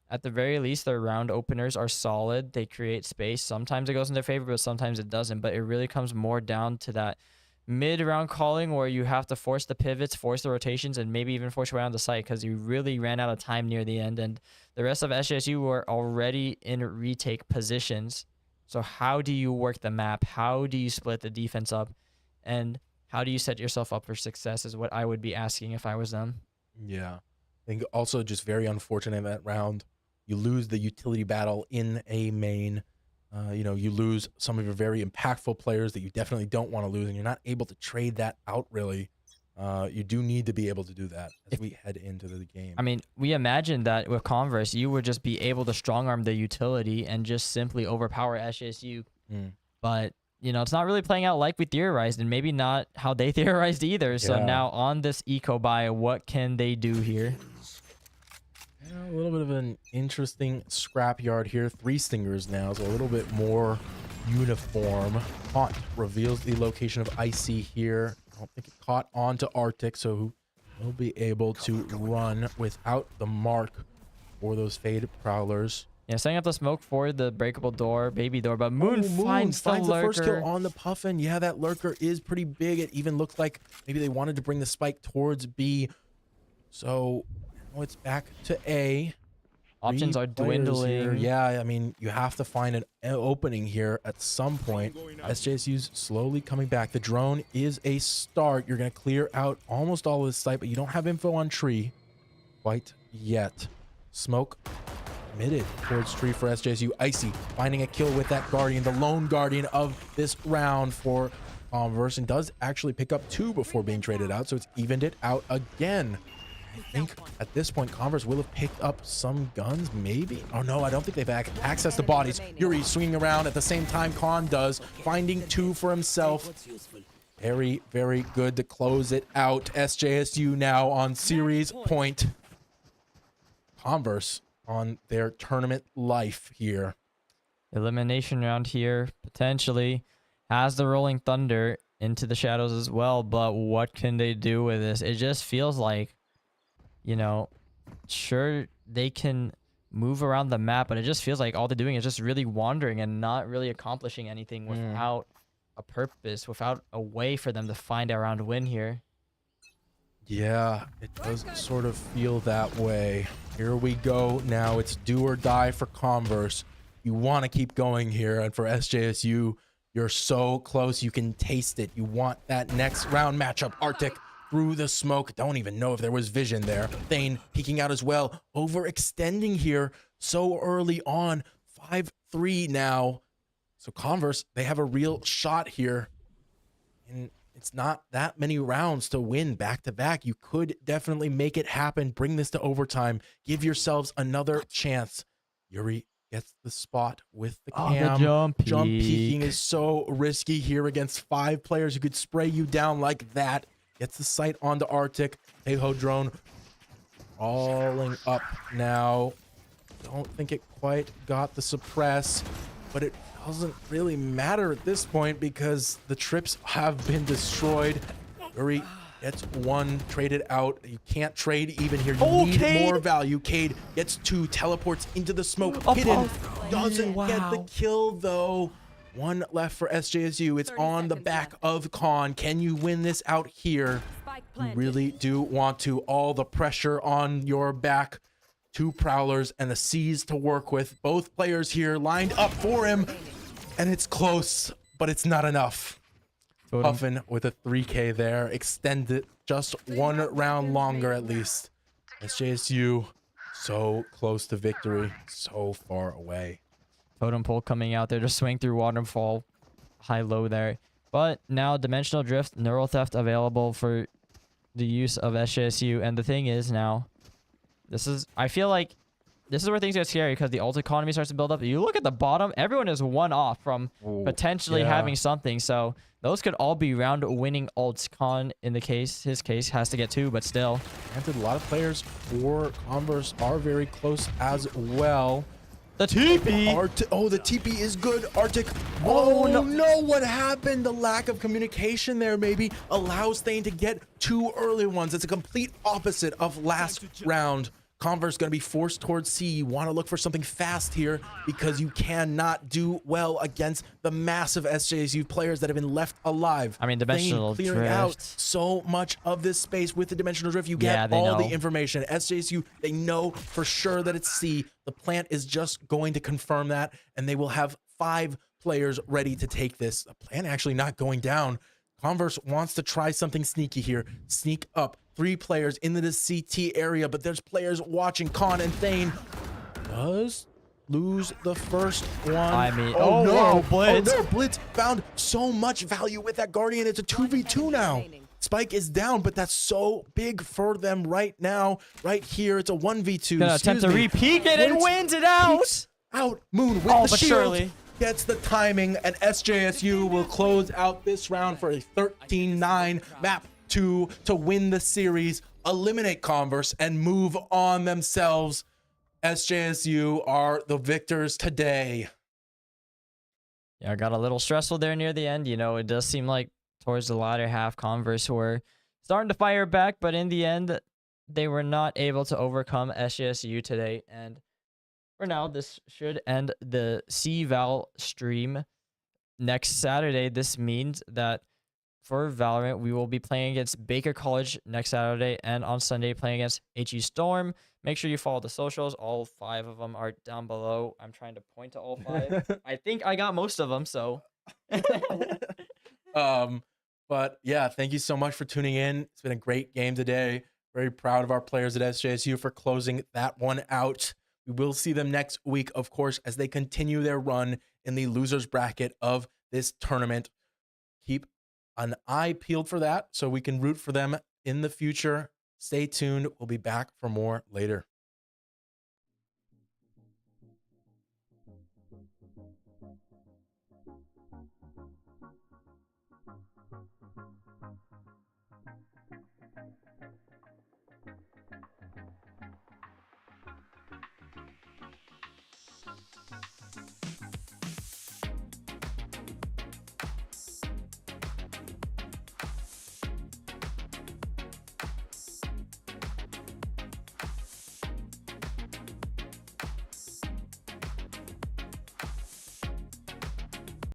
[SPEAKER 2] at the very least, their round openers are solid. They create space. Sometimes it goes in their favor, but sometimes it doesn't. But it really comes more down to that mid-round calling where you have to force the pivots, force the rotations, and maybe even force your way on the site because you really ran out of time near the end. And the rest of SJSU were already in retake positions. So how do you work the map? How do you split the defense up? And how do you set yourself up for success is what I would be asking if I was them.
[SPEAKER 1] Yeah. I think also just very unfortunate in that round. You lose the utility battle in a main. You lose some of your very impactful players that you definitely don't want to lose, and you're not able to trade that out, really. You do need to be able to do that as we head into the game.
[SPEAKER 2] I mean, we imagined that with Converse, you would just be able to strong-arm the utility and just simply overpower SJSU. But, it's not really playing out like we theorized, and maybe not how they theorized either. So now on this eco buy, what can they do here?
[SPEAKER 1] A little bit of an interesting scrapyard here. 3 Stingers now, so a little bit more uniform. Haunt reveals the location of Icy here. I don't think it caught on to Arctic, so he'll be able to run without the mark for those Fade Prowlers.
[SPEAKER 2] Yeah, setting up the smoke for the breakable door, baby door, but Moon finds the lurker.
[SPEAKER 1] First kill on the Puffin. Yeah, that lurker is pretty big. It even looks like maybe they wanted to bring the spike towards B. So it's back to A.
[SPEAKER 2] Options are dwindling.
[SPEAKER 1] Here. Yeah, I mean, you have to find an opening here at some point. SJSU's slowly coming back. The drone is a start. You're going to clear out almost all of this site, but you don't have info on tree quite yet. Smoke committed towards tree for SJSU. Icy finding a kill with that Guardian, the lone Guardian of this round for Converse, and does actually pick up 2 before being traded out, so it's evened it out again. I think at this point, Converse will have picked up some guns, maybe? Oh, no, I don't think they've accessed the bodies. Yuri swinging around at the same time Khan does, finding 2 for himself. Very, very good to close it out. SJSU now on series point. Converse on their tournament life here.
[SPEAKER 2] Elimination round here, potentially, has the Rolling Thunder into the shadows as well, but what can they do with this? It just feels like, sure, they can move around the map, but it just feels like all they're doing is just really wandering and not really accomplishing anything without a purpose, without a way for them to find a round win here.
[SPEAKER 1] Yeah, it does sort of feel that way. Here we go now. It's do or die for Converse. You want to keep going here, and for SJSU, you're so close. You can taste it. You want that next round matchup. Arctic through the smoke. Don't even know if there was vision there. Thane peeking out as well. Overextending here so early on. 5-3 now. So Converse, they have a real shot here. And it's not that many rounds to win back-to-back. You could definitely make it happen. Bring this to overtime. Give yourselves another chance. Yuri gets the spot with the cam.
[SPEAKER 2] The
[SPEAKER 1] jump peeking is so risky here against 5 players who could spray you down like that. Gets the sight onto Arctic. Heiho drone crawling up now. Don't think it quite got the suppress, but it doesn't really matter at this point because the trips have been destroyed. Yuri gets 1 traded out. You can't trade even here. You need
[SPEAKER 2] Cade.
[SPEAKER 1] more value. Cade gets 2, teleports into the smoke. Hidden doesn't get the kill though. 1 left for SJSU. It's on the back of Khan. Can you win this out here? You really do want to. All the pressure on your back. 2 Prowlers and the C's to work with. Both players here lined up for him. And it's close, but it's not enough. Puffin with a 3K there. Extend it just 1 round longer at least. SJSU so close to victory. So far away.
[SPEAKER 2] Totem pole coming out there to swing through waterfall, high-low there. But now Dimensional Drift, Neural Theft available for the use of SJSU. And the thing is now, I feel like this is where things get scary because the ult economy starts to build up. You look at the bottom, everyone is one off from potentially having something. So those could all be round winning ults. Con, in his case, has to get 2, but still.
[SPEAKER 1] Granted, a lot of players for Converse are very close as well.
[SPEAKER 2] The TP!
[SPEAKER 1] Oh, the TP is good. Arctic. Oh, no. What happened? The lack of communication there maybe allows Thane to get 2 early ones. It's a complete opposite of last round. Converse going to be forced towards C. You want to look for something fast here because you cannot do well against the massive SJSU players that have been left alive.
[SPEAKER 2] I mean, dimensional
[SPEAKER 1] clearing
[SPEAKER 2] drift.
[SPEAKER 1] out so much of this space with the dimensional drift. You get all the information. SJSU, they know for sure that it's C. The plant is just going to confirm that, and they will have 5 players ready to take this. The plant actually not going down. Converse wants to try something sneaky here. Sneak up. 3 players into the CT area, but there's players watching. Con and Thane does lose the first one.
[SPEAKER 2] I mean,
[SPEAKER 1] no,
[SPEAKER 2] Blitz.
[SPEAKER 1] Oh no, Blitz found so much value with that Guardian. It's a 2v2 now. Spike is down, but that's so big for them right now. Right here, it's a 1v2.
[SPEAKER 2] Gonna attempt to re-peek it and wins it out.
[SPEAKER 1] Out. Moon with the shield.
[SPEAKER 2] Surely.
[SPEAKER 1] Gets the timing, and SJSU will close out this round for a 13-9 map 2 to win the series, eliminate Converse, and move on themselves. SJSU are the victors today.
[SPEAKER 2] Yeah, I got a little stressful there near the end. You know, it does seem like towards the latter half, Converse were starting to fire back, but in the end, they were not able to overcome SJSU today. And for now, this should end the CVAL stream next Saturday. This means that for Valorant, we will be playing against Baker College next Saturday, and on Sunday playing against HE Storm. Make sure you follow the socials. All 5 of them are down below. I'm trying to point to all 5. I think I got most of them, so.
[SPEAKER 1] But yeah, thank you so much for tuning in. It's been a great game today. Very proud of our players at SJSU for closing that one out. We will see them next week, of course, as they continue their run in the losers bracket of this tournament. Keep an eye peeled for that so we can root for them in the future. Stay tuned. We'll be back for more later.